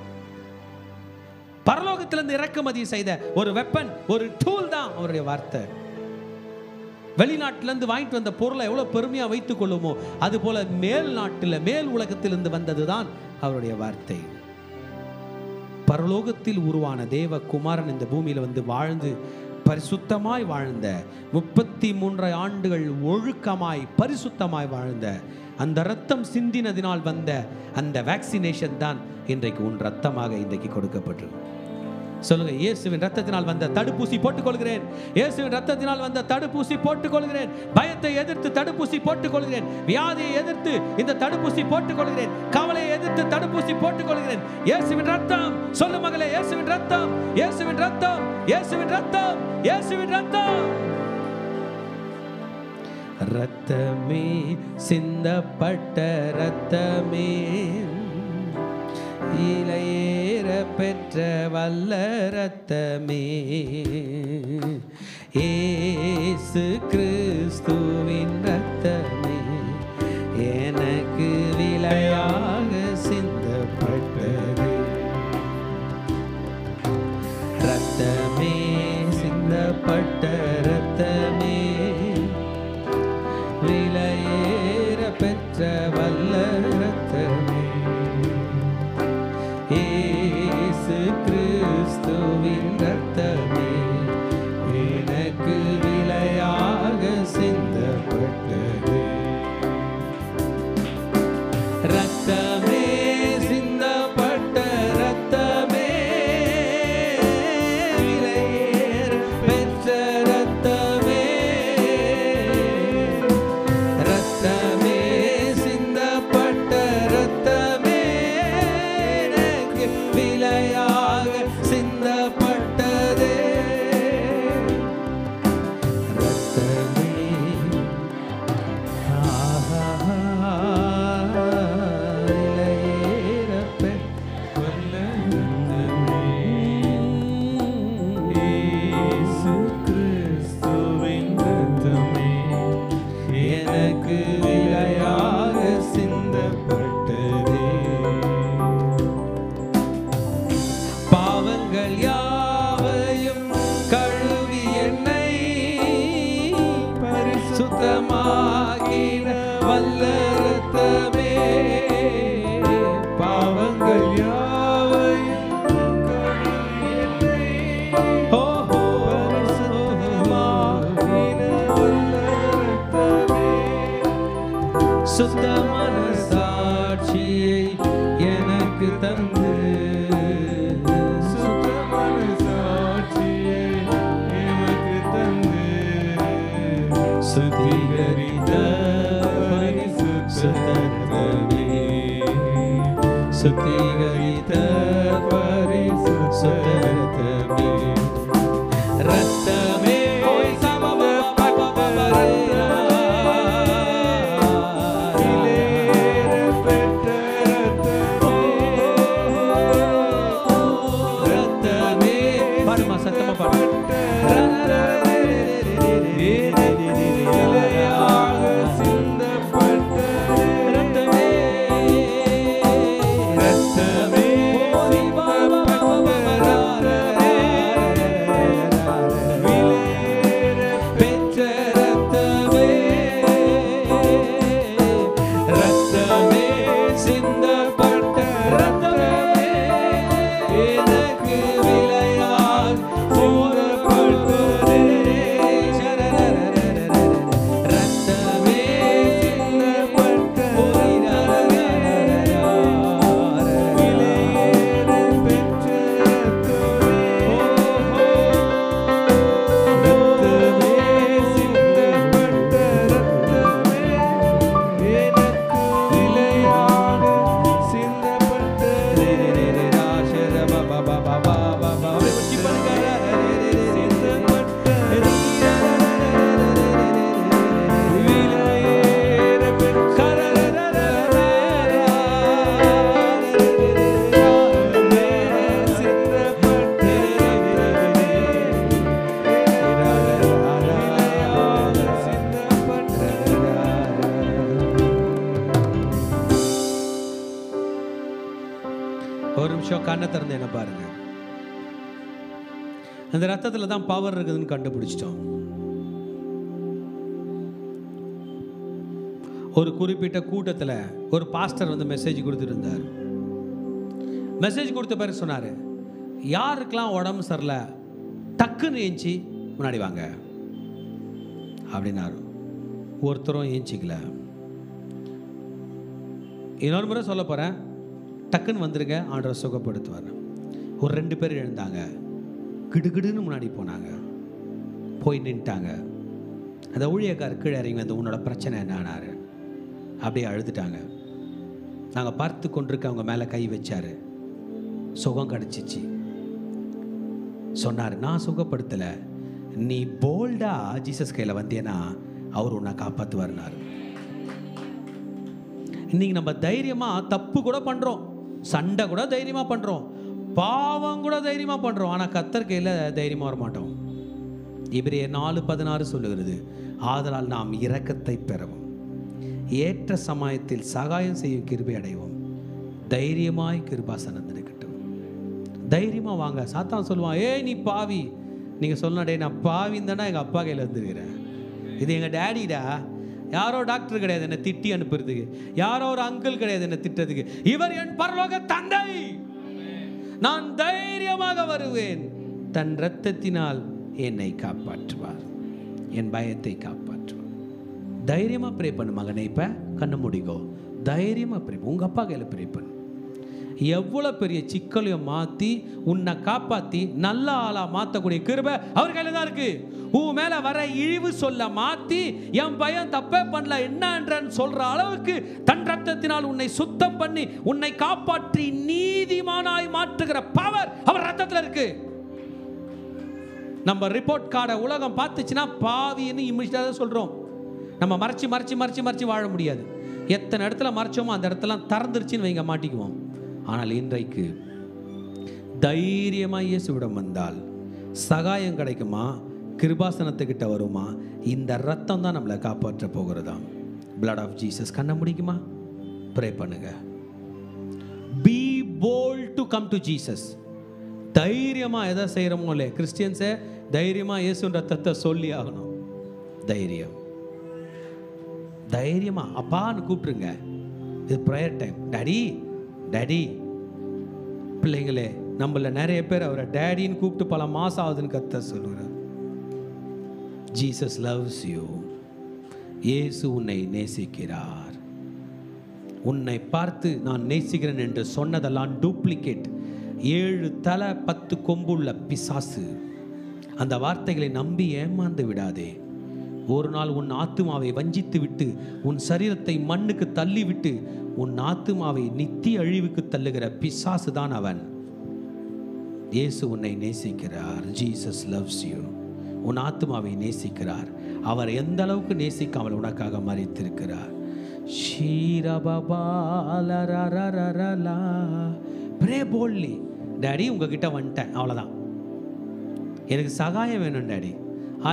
பரலோகத்திலிருந்து இறக்குமதி செய்த ஒரு வெப்பன், ஒரு டூல் தான் அவருடைய வார்த்தை. வெளிநாட்டிலிருந்து வாங்கிட்டு வந்த பொருளை எவ்வளவு பெருமையா வைத்துக் கொள்ளுமோ, அது போல மேல் நாட்டில், மேல் உலகத்திலிருந்து வந்ததுதான் அவருடைய வார்த்தை. பரலோகத்தில் உருவான தேவ குமாரன் இந்த பூமியில வந்து வாழ்ந்து பரிசுத்தமாய் வாழ்ந்த 33 ஆண்டுகள் ஒழுக்கமாய் பரிசுத்தமாய் வாழ்ந்த அந்த ரத்தம் சிந்தினதினால் வந்த அந்த வேக்சினேஷன் தான் இன்றைக்கு உன் ரத்தமாக இன்றைக்கு கொடுக்கப்பட்டது. சொல்லுங்க, இயேசுவின் ரத்தத்தினால் வந்த தடுப்பூசி போட்டுக்கொள்கிறேன். இயேசுவின் ரத்தத்தினால் வந்த தடுப்பூசி போட்டுக்கொள்கிறேன். பயத்தை எதிர்த்து தடுப்பூசி போட்டுக்கொள்கிறேன். வியாதியை எதிர்த்து இந்த தடுப்பூசி போட்டுக்கொள்கிறேன். கவலையை எதிர்த்து தடுப்பூசி போட்டுக்கொள்கிறேன். இயேசுவின் ரத்தம். சொல்லு மகளே, இயேசுவின் ரத்தம், இயேசுவின் ரத்தம், இயேசுவின் ரத்தம், இயேசுவின் ரத்தம். ரத்தமே, சிந்தப்பட்ட ரத்தமே, இலையேற பெற்ற வல்ல ரத்தமே, இயேசு கிறிஸ்துவின் ரத்தமே, எனக்கு விலையாக சிந்தப்பட்டது. ரத்தமே, சிந்தப்பட்ட ரத்தமே, விலையேற பெற்ற வல்ல ரத்தமே, இயேசு கிறிஸ்துவின் ரத்தமே, எனக்கு விலையாக சிந்தப்பட்டது. ரத்தமே, சிந்தப்பட்ட ரத்தமே, விலையேற பெற்ற ரத்தமே, ரத்தமே, சிந்தப்பட்ட ரத்தமே, எனக்கு விலையாக சிந்தப்பட்டதே. ரத்தமே, விலையேற பெற்ற ரத்தமே, இயேசு கிறிஸ்துவின் ரத்தமே, எனக்கு விலையாக சிந்தப்பட்டதே. பாவங்கள் யாவையும் கழுவி என்னை பரிசுத்தமாக்கின வல்ல ரத்தமே, பாவங்கள் யாவையும் கழுவி என்னை பரிசுத்தமாக்கின வல்ல ரத்தமே, சுத்தமான சாட்சியை எனக்கு தந்து, சுத்தமான சாட்சியை எனக்கு தந்து, சுத்திகரித்த பரிசுத்த ரத்தமே, சுத்திகரித்த பரிசுத்த ரத்தமே, ரத்தமே, பாடுமா, சத்தமா பாடு. ஒரு நிமிஷம் கண்ணை திறந்து என்ன பாருங்க. அந்த ரத்தத்துல தான் பவர் இருக்குதுன்னு கண்டுபிடிச்சிட்டோம். ஒரு குறிப்பிட்ட கூட்டத்தில் ஒரு பாஸ்டர் வந்து மெசேஜ் கொடுத்துட்டு இருந்தார். மெசேஜ் கொடுத்த பிறகு சொன்னார், யாருக்கெல்லாம் உடம்பு சரியில்லை டக்குன்னு ஏஞ்சி முன்னாடி வாங்க அப்படின்னாரு. ஒருத்தரும் ஏஞ்சிக்கல. இன்னொரு முறை சொல்ல போகிறேன், டக்குன்னு வந்துருங்க, ஆண்டவர் சுகப்படுத்துவார். ஒரு 2 பேர் எழுந்தாங்க, கிடுகிடுன்னு முன்னாடி போனாங்க, போய் நின்ட்டாங்க. அந்த ஊழியக்காரர் கீழே இறங்கி வந்து உன்னோட பிரச்சனை என்னானாரு, அப்படியே அழுதுட்டாங்க. நாங்கள் பார்த்து கொண்டிருக்க அவங்க மேலே கை வச்சாரு, சுகம் கிடச்சிச்சு. சொன்னார், நான் சுகப்படுத்தலை, நீ போல்டா ஜீசஸ் கையில் வந்தேன்னா அவர் உன்னை காப்பாற்றுவார்னாரு. இன்னைக்கு நம்ம தைரியமாக தப்பு கூட பண்ணுறோம், சண்டை கூட தைரியமாக பண்ணுறோம், பாவம் கூட தைரியமாக பண்ணுறோம். ஆனால் கர்த்தர் கையில் தைரியமாக வர மாட்டோம். எபிரேயர் 4:16 சொல்லுகிறது, ஆதலால் நாம் இரக்கத்தை பெறவும் ஏற்ற சமயத்தில் சகாயம் செய்யும் கிருபை அடைவோம், தைரியமாய் கிருபாசனத்தில் இருக்கட்டும். தைரியமாக வாங்க. சாத்தான் சொல்லுவான், ஏய் நீ பாவி. நீங்கள் சொல்லணும், டே நான் பாவின்னு தானே எங்கள் அப்பா கையில் வந்துருக்கிறேன், இது எங்கள் டேடிடா. யாரோ டாக்டர் கிடையாது என்னை திட்டி அனுப்புறதுக்கு, யாரோ ஒரு அங்கிள் கிடையாது என்னை திட்டதுக்கு, இவர் என் பரலோக தந்தை. நான் தைரியமாக வருவேன், தன் இரத்தத்தினால் என்னை காப்பாற்றுவார், என் பயத்தை காப்பாற்றுவார். தைரியமா ப்ரே பண்ணு மகனே. இப்ப கண்ணு முடிக்கோ, தைரியமா ப்ரே. உங்க அப்பா கையில ப்ரே பண்ணு. எவ்வளவு பெரிய சிக்கலையும் மாத்தி உன்னை காப்பாத்தி நல்ல ஆளா மாத்தக்கூடிய கிருபை அவர் கையில தான் இருக்கு. உன் மேல வர இழிவு சொல்ல மாத்தி, என் பையன் தப்பே பண்ணல என்னன்றன்னு சொல்ற அளவுக்கு தன் ரத்தத்தினால் உன்னை சுத்தம் பண்ணி உன்னை காப்பாற்றி நீதிமானாய் மாற்றுகிற பவர் அவர் ரத்தத்தில் இருக்கு. நம்ம ரிப்போர்ட் கார்டை உலகம் பார்த்துச்சுன்னா பாவின்னு இமிடியேட்டா சொல்றோம். நம்ம மறைச்சி மறைச்சி மறைச்சி மறைச்சி வாழ முடியாது. எத்தனை இடத்துல மறைச்சோமோ அந்த இடத்துல திறந்துருச்சுன்னு வைங்க, மாட்டிக்குவோம். ஆனால் இன்றைக்கு தைரியமாக இயேசுவிடம் வந்தால் சகாயம் கிடைக்குமா, கிருபாசனத்துக்கிட்ட வருமா, இந்த ரத்தம் தான் நம்மளை காப்பாற்ற போகிறதாம். blood of Jesus. கண்ண முடிக்குமா? ப்ரே பண்ணுங்க. be bold to come to Jesus. தைரியமாக எதை செய்கிறோமோ இல்லையே, கிறிஸ்டியன்ஸை தைரியமாக இயேசுன்ற ரத்தத்தை சொல்லி ஆகணும். தைரியம் தைரியமா அப்பான்னு கூப்பிட்டுருங்க. இது ப்ரேயர் டைம். Daddy daddy. பிள்ளைங்களே, நம்மள நிறைய பேர் அவரை டேடின்னு கூப்பிட்டு பல மாசம் ஆகுதுன்னு கர்த்தர் சொல்லுகிறார். Jesus loves you. இயேசு உன்னை நேசிக்கிறார். உன்னை பார்த்து நான் நேசிக்கிறேன் என்று சொன்னதெல்லாம் டூப்ளிகேட். 7 தலை 10 கொம்புள்ள பிசாசு. அந்த வார்த்தைகளை நம்பி ஏமாந்து விடாதே. ஒரு நாள் உன் ஆத்துமாவை வஞ்சித்து விட்டு உன் சரீரத்தை மண்ணுக்கு தள்ளிவிட்டு உன் ஆத்துமாவை நித்திய அழிவுக்கு தள்ளுகிற பிசாசு தான் அவன். இயேசு உன்னை நேசிக்கிறார். Jesus loves you. உன் ஆத்துமாவை நேசிக்கிறார். அவர் எந்த அளவுக்கு நேசிக்காமல் உனக்காக மரித்திருக்கிறார். Pray boldly. டாடி உங்ககிட்ட வந்துட்டேன், அவ்வளோதான். எனக்கு சகாயம் வேணும் டாடி.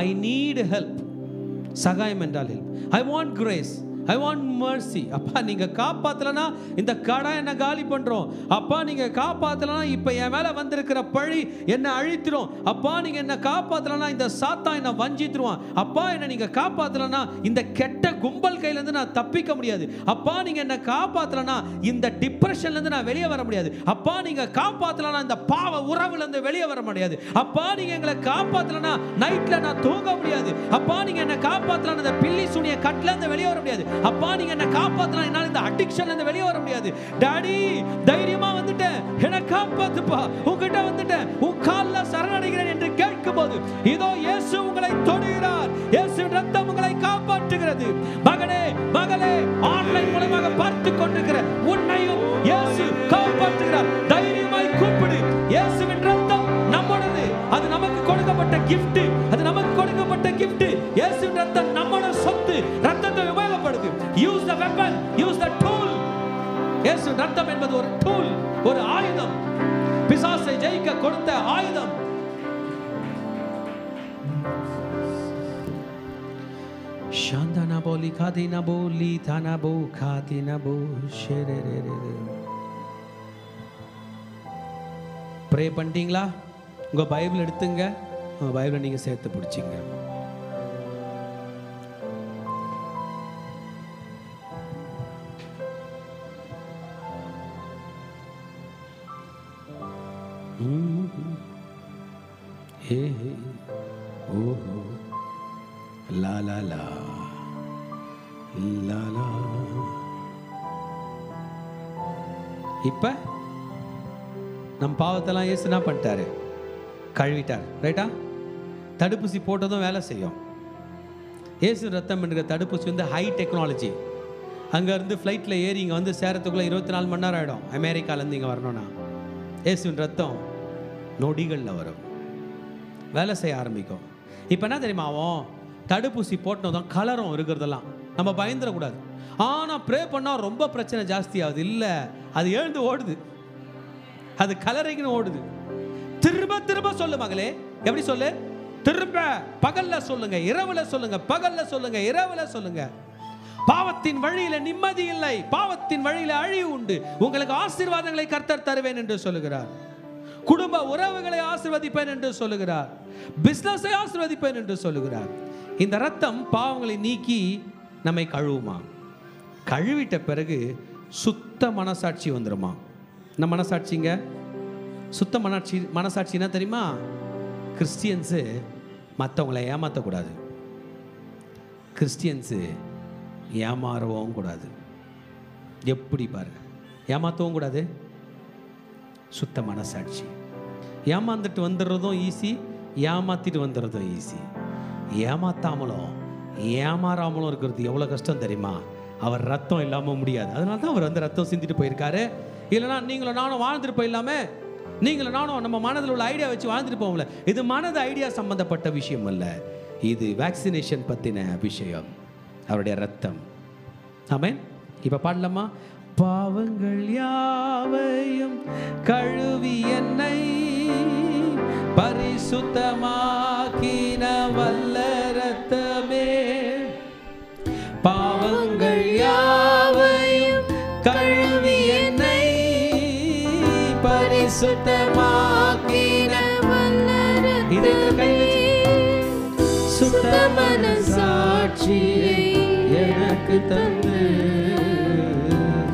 I need help. சகாயம் என்றால் help. I want grace, I want mercy. அப்பா நீங்க காப்பாத்தலனா இந்த கடை என்ன காலி பண்றோம். அப்பா நீங்க காப்பாத்தலனா இப்ப என் மேல வந்திருக்கிற பழி என்ன அழித்திரும். அப்பா நீங்க என்ன காப்பாத்தலனா இந்த சாத்தான் என்ன வஞ்சித்துருவான். அப்பா என்ன நீங்க காப்பாத்தலனா இந்த கெட்ட கும்பல் கையில இருந்து நான் தப்பிக்க முடியாது. அப்பா நீங்க என்ன காப்பாத்தலனா இந்த டிப்ரெஷன்ல இருந்து நான் வெளியே வர முடியாது. அப்பா நீங்க காப்பாத்தலனா இந்த பாவ உறவுல இருந்து வெளியே வர முடியாது. அப்பா நீங்க எங்களை காப்பாத்தலனா நைட்ல நான் தூங்க முடியாது. அப்பா நீங்க என்ன காப்பாத்தலனா இந்த பில்லி சுனிய கட்ல இருந்து வெளியே வர முடியாது. அப்பா நீங்க என்ன காப்பாத்தலாம், என்னால இந்த அடிக்ஷன்ல இருந்து வெளியே வர முடியாது. டாடி தைரியமா வந்துட்டேன், என்ன காப்பாத்துப்பா, உன்கிட்ட வந்துட்டேன், உன் கால்ல சரணடைகிறேன் என்று கேட்கும்போது இதோ இயேசு உங்களை தொடுகிறார். இயேசுவின் ரத்தம் உங்களை காப்பாற்றுகிறது. மகனே மகளே, ஆன்லைன் மூலமாக பார்த்து கொண்டிருக்கிற உன்னையும் இயேசு காப்பாற்றுகிறார். தைரியமாய் கூப்பிடு. இயேசுவின் ரத்தம் நம்முடையது. அது நமக்கு கொடுக்கப்பட்ட கிஃப்ட். அது நமக்கு கொடுக்கப்பட்ட கிஃப்ட். இயேசுவின் ரத்தம் நம்மோட சொத்து. ரத்தத்தை உபயோகப்படுது. Use the weapon, use the tool. இயேசுவின் ரத்தம் என்பது ஒரு டூல், ஒரு ஆயுதம். பிசாசை ஜெயிக்க கொடுத்த ஆயுதம். ஷாந்தனா போலி காதினா போலி தானா போ காதினா போ ஷெரேரே. ப்ரே பண்ணிட்டீங்களா? உங்க பைபிள் எடுத்துங்க. உங்க பைபிளை நீங்க சேர்த்து பிடிச்சிங்க. ஓஹோ லா லா லா லா லா. இப்ப நம் பாவத்தெல்லாம் இயேசு என்ன பண்ணிட்டாரு? கழுவிட்டார். ரைட்டா? தடுப்பூசி போட்டதும் வேலை செய்யும். இயேசு ரத்தம் என்கிற தடுப்பூசி வந்து ஹை டெக்னாலஜி. அங்கேருந்து ஃப்ளைட்டில் ஏறி இங்கே வந்து சேரத்துக்குள்ளே 24 மணி நேரம் ஆகிடும். அமெரிக்காலேருந்து இங்கே வரணும்னா இயேசுவின் ரத்தம் நொடிகளில் வரும், வேலை செய்ய ஆரம்பிக்கும். இப்போ என்ன தெரியுமா ஆகும்? தடுப்பூசி போட்டதும் கலரும் இருக்கிறதெல்லாம் நம்ம பயந்துடக்கூடாது. ஆனால் ப்ரே பண்ணால் ரொம்ப பிரச்சனை ஜாஸ்தி ஆகுது. இல்லை, அது எழுந்து ஓடுது, அது கலரிங்கன்னு ஓடுது. திரும்ப திரும்ப சொல்லு மகளே. எப்படி சொல்லு? திரும்ப பகல்ல சொல்லுங்க, இரவுல சொல்லுங்க, பகல்ல சொல்லுங்க, இரவுல சொல்லுங்க. பாவத்தின் வழியில நிம்மதி இல்லை, பாவத்தின் வழியில அழிவு உண்டு. உங்களுக்கு ஆசீர்வாதங்களை கர்த்தர் தருவேன் என்று சொல்லுகிறார். குடும்ப உறவுகளை ஆசீர்வதிப்பேன் என்று சொல்லுகிறார். பிசினஸை ஆசீர்வதிப்பேன் என்று சொல்லுகிறார். இந்த ரத்தம் பாவங்களை நீக்கி நம்மை கழுவுமா? கழுவிட்ட பிறகு சுத்த மனசாட்சி வந்துருமா? நம்ம மனசாட்சிங்க சுத்த மனசாட்சி என்ன தெரியுமா? கிறிஸ்டியன்ஸு மற்றவங்களை ஏமாற்றக்கூடாது, கிறிஸ்டியன்ஸு ஏமாறவும் கூடாது. எப்படி பாருங்க, ஏமாற்றவும் கூடாது. சுத்த மனசாட்சி. ஏமாந்துட்டு வந்துடுறதும் ஈஸி, ஏமாத்திட்டு வந்துடுறதும் ஈஸி. ஏமாத்தாமலும் ஏமாறாமலும் இருக்கிறது எவ்வளோ கஷ்டம் தெரியுமா? அவர் ரத்தம் இல்லாமல் முடியாது. அதனால தான் அவர் வந்து ரத்தம் சிந்திட்டு போயிருக்காரு. இல்லைனா நீங்களும் நானும் வாழ்ந்துட்டு போயிடலாமே. நீங்களும் நானும் நம்ம மனதில் உள்ள ஐடியா வச்சு வாழ்ந்துட்டு போவோம்ல. இது மனது ஐடியா சம்பந்தப்பட்ட விஷயம் அல்ல, இது வேக்சினேஷன் பற்றின விஷயம், அவருடைய ரத்தம். ஆமென். இப்போ பாடலாமா? பாவங்கள் யாவையும் கழுவி என்னை பரிசுத்தமாக்கின வல்ல ரத்தமே, பாவங்கள் யாவையும் கழுவி என்னை பரிசுத்தமாக்கின வல்ல ரத்தமே, சுத்த மனசாட்சியை எனக்கு தந்து,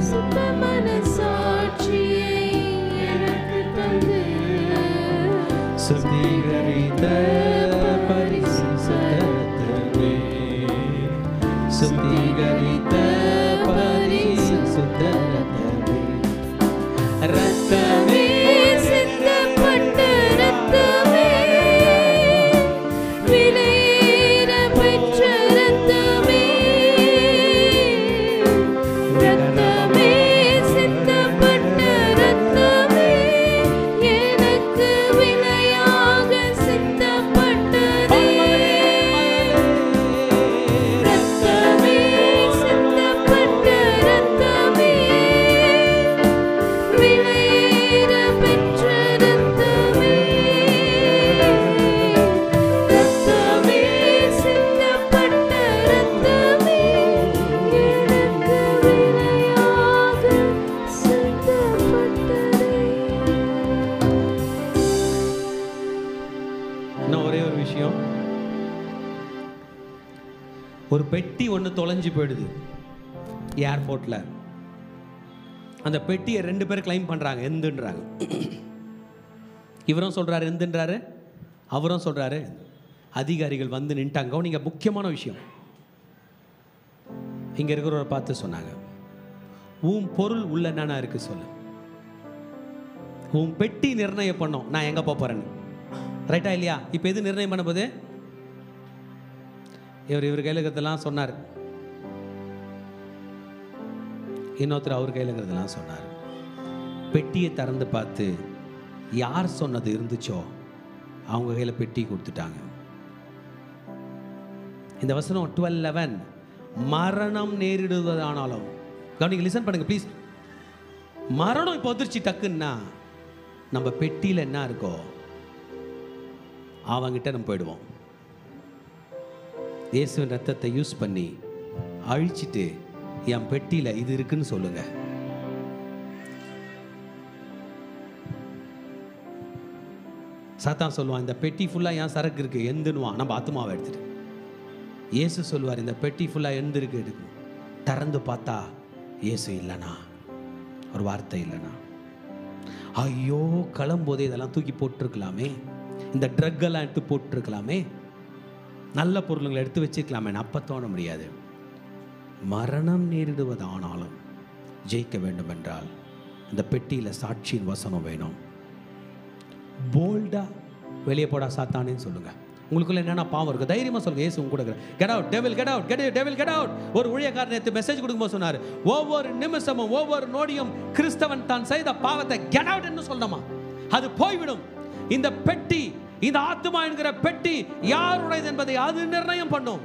சுத்த மனசாட்சியை எனக்கு தந்து, சுத்திகரித்த பரிசுத்த ரத்தமே, சுத்திகரித்த பரிசுத்த ரத்தமே, ரத்தமே சிந்தப்பட்ட ரத்தமே, விலையேற பெற்ற ரத்தமே, ரத்தமே சிந்தப்பட்ட ரத்தமே, எனக்கு விலையாக சிந்தப்பட்டதே, ரத்தமே சிந்தப்பட்ட ரத்தமே, விலையேற பெற்ற ரத்தமே, ரத்தமே சிந்தப்பட்ட ரத்தமே, எனக்கு விலையாக சிந்தப்பட்டதே. இன்னும் ஒரே ஒரு விஷயம். ஒரு பெட்டி ஒன்று தொலைஞ்சு போயிடுது ஏர்போர்ட்டில். அந்த பெட்டியை 2 பேர் கிளைம் பண்ணுறாங்க, எந்துன்றாங்க. இவரும் சொல்கிறாரு எந்துன்றாரு, அவரும் சொல்கிறாரு. அதிகாரிகள் வந்து நின்ட்டாங்க. நீங்கள் முக்கியமான விஷயம், இங்கே இருக்கிறவரை பார்த்து சொன்னாங்க, உன் பொருள் உள்ள என்னென்ன இருக்குது சொல்லு. உன் பெட்டி நிர்ணயம் பண்ணோம் நான் எங்கே போகிறேன்னு. ரைட்டா இல்லையா? இப்போ எது நிர்ணயம் பண்ண போது? இவர் கையில் இருக்கிறதெல்லாம் சொன்னார், இன்னொருத்தர் அவர் கையில் இருக்கிறதெல்லாம் சொன்னார். பெட்டியை திறந்து பார்த்து யார் சொன்னது இருந்துச்சோ அவங்க கையில் பெட்டி கொடுத்துட்டாங்க. இந்த வசனம் 12:11 மரணம் நேரிடுவதானாலும் கவனிங்க, லிசன் பண்ணுங்க ப்ளீஸ். மரணம் இப்போ வந்துருச்சு டக்குன்னா, நம்ம பெட்டியில் என்ன இருக்கோ அவங்கிட்ட நம்ம போயிடுவோம். இயேசுவின் ரத்தத்தை யூஸ் பண்ணி அழிச்சிட்டு என் பெட்டியில் இது இருக்குன்னு சொல்லுங்க. சாத்தான் சொல்லுவான், இந்த பெட்டி ஃபுல்லாக ஏன் சரக்கு இருக்கு எந்துன்னுவான், நம்ம ஆத்மாவை எடுத்துட்டு. இயேசு சொல்லுவார், இந்த பெட்டி ஃபுல்லாக எந்த இருக்கு எடுக்கும். திறந்து பார்த்தா இயேசு இல்லைனா, ஒரு வார்த்தை இல்லைனா, ஐயோ கிளம்போதே இதெல்லாம் தூக்கி போட்டிருக்கலாமே, இந்த ட்ரக்கெல்லாம் எடுத்து போட்டிருக்கலாமே, நல்ல பொருளுங்களை எடுத்து வச்சுக்கலாமே, அப்போ தோண முடியாது. மரணம் நேரிடுவதானாலும் ஜெயிக்க வேண்டும் என்றால் இந்த பெட்டியில் சாட்சியின் வசனம் வேணும். போல்டா வெளியே போடா சாத்தானேன்னு சொல்லுங்க. உங்களுக்குள்ள என்னென்ன பாவம் இருக்குது தைரியமாக சொல்லுங்க, ஏசு உங்க கூட இருக்கிறார். Get out devil, get out, devil get out. ஒரு ஊழியக்காரர் நேற்று மெசேஜ் கொடுக்கும்போது சொன்னார், ஒவ்வொரு நிமிஷமும் ஒவ்வொரு நொடியும் கிறிஸ்தவன் தான் செய்த பாவத்தை கெட் அவுட் என்று சொல்லணுமா, அது போய்விடும். இந்த பெட்டி, இந்த ஆத்துமா என்கிற பெட்டி யாருடையது என்பதை அது நிர்ணயம் பண்ணும்.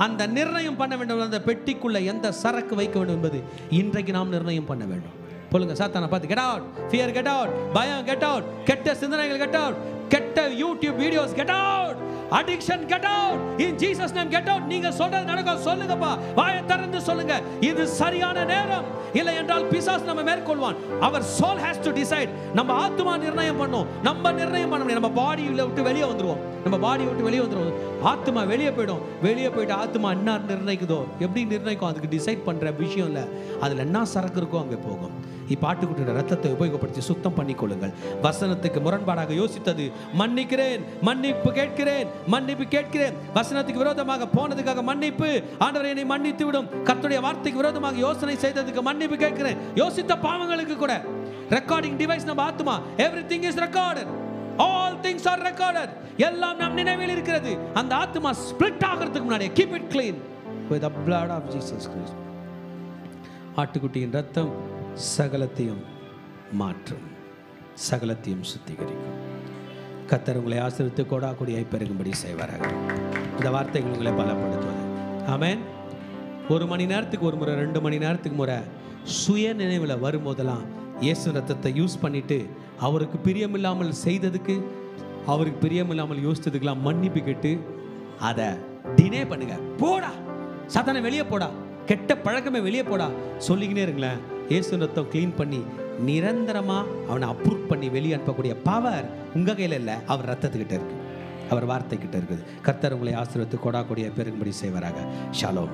அந்த நிர்ணயம் பண்ண வேண்டும். அந்த பெட்டிக்குள்ள எந்த சரக்கு வைக்க வேண்டும் என்பது இன்றைக்கு நாம் நிர்ணயம் பண்ண வேண்டும். சொல்லுங்க, சாத்தானை பார்த்து get out, fear get out, பயம் கெட் அவுட், கெட்ட சிந்தனைகள் கெட் அவுட், கெட்ட YouTube videos get out, addiction get out, in Jesus name get out. நீங்க சொல்றது நடக்கும். சொல்லுங்கப்பா, வாயை திறந்து சொல்லுங்க, இது சரியான நேரம். இல்லை என்றால் பிசாசு நம்ம மேற்கொள்வான். அவர் soul has to decide. நம்ம ஆத்துமா நிர்ணயம் பண்ணோம். நம்ம நிர்ணயம் பண்ண முடியும். நம்ம பாடியில விட்டு வெளியே வந்துருவோம். நம்ம பாடியை விட்டு வெளியே வந்துருவோம். ஆத்துமா வெளியே போயிடும். வெளியே போயிட்டு ஆத்துமா என்ன நிர்ணயிக்குதோ, எப்படி நிர்ணயிக்கும், அதுக்கு டிசைட் பண்ற விஷயம் இல்லை. அதுல என்ன சரக்கு இருக்கோ அங்கே போகும். இப்பாட்டுக்குட்டியோட ரத்தத்தை உபயோகப்படுத்தி சுத்தம் பண்ணிக்கொள்ளுங்கள். வசனத்துக்கு முரண்பாடாக யோசித்தது மன்னிக்கிறேன், மன்னிப்பு கேட்கிறேன், மன்னிப்பு கேட்கிறேன். வசனத்துக்கு விரோதமாக போனதுக்காக மன்னிப்பு, ஆண்டவரே என்னை மன்னித்து விடும். கர்த்தருடைய வார்த்தைக்கு விரோதமாக யோசனை செய்ததுக்கு மன்னிப்பு கேட்கிறேன். யோசித்த பாவங்களுக்கு கூட ரெக்கார்டிங் டிவைஸ் நம்ம ஆத்துமா, everything is recorded, all things are recorded. எல்லாம் நம் நினைவில் இருக்கிறது. அந்த ஆத்துமா ஸ்பிளிட் ஆகிறதுக்கு முன்னாடி keep it clean with the blood of Jesus Christ. ஆட்டுக்குட்டியின் ரத்தம் சகலத்தையும் மாற்றும், சகலத்தையும் சுத்திகரிக்கும். கர்த்தர் உங்களை ஆசீர்வதித்து கோடா கொடியாய் பெருகும்படி செய்வாராக. இந்த வார்த்தைகள் உங்களை பலப்படுத்துவது. ஆமென். 1 மணி நேரத்துக்கு ஒரு முறை, 2 மணி நேரத்துக்கு முறை சுய நினைவில் வரும்போதெல்லாம் இயேசு ரத்தத்தை யூஸ் பண்ணிட்டு அவருக்கு பிரியமில்லாமல் செய்ததுக்கு, அவருக்கு பிரியமில்லாமல் யோசித்ததுக்கெல்லாம் மன்னிப்பு கேட்டு அதை டினே பண்ணுங்க. போடா சாத்தானே, வெளியே போடா, கெட்ட பழக்கமே வெளியே போடா சொல்லிக்கினே இருங்களேன். இயேசு ரத்தம் க்ளீன் பண்ணி நிரந்தரமா அவனை அப்ரூவ் பண்ணி வெளியே அனுப்பக்கூடிய பவர் உங்க கையில் இல்லை, அவர் ரத்தத்துக்கிட்ட இருக்கு, அவர் வார்த்தை கிட்ட இருக்குது. கர்த்தர் உங்களை ஆசீர்வதித்து கோடா கொடியாய் பெருகும்படி செய்வாராக. ஷாலோம்.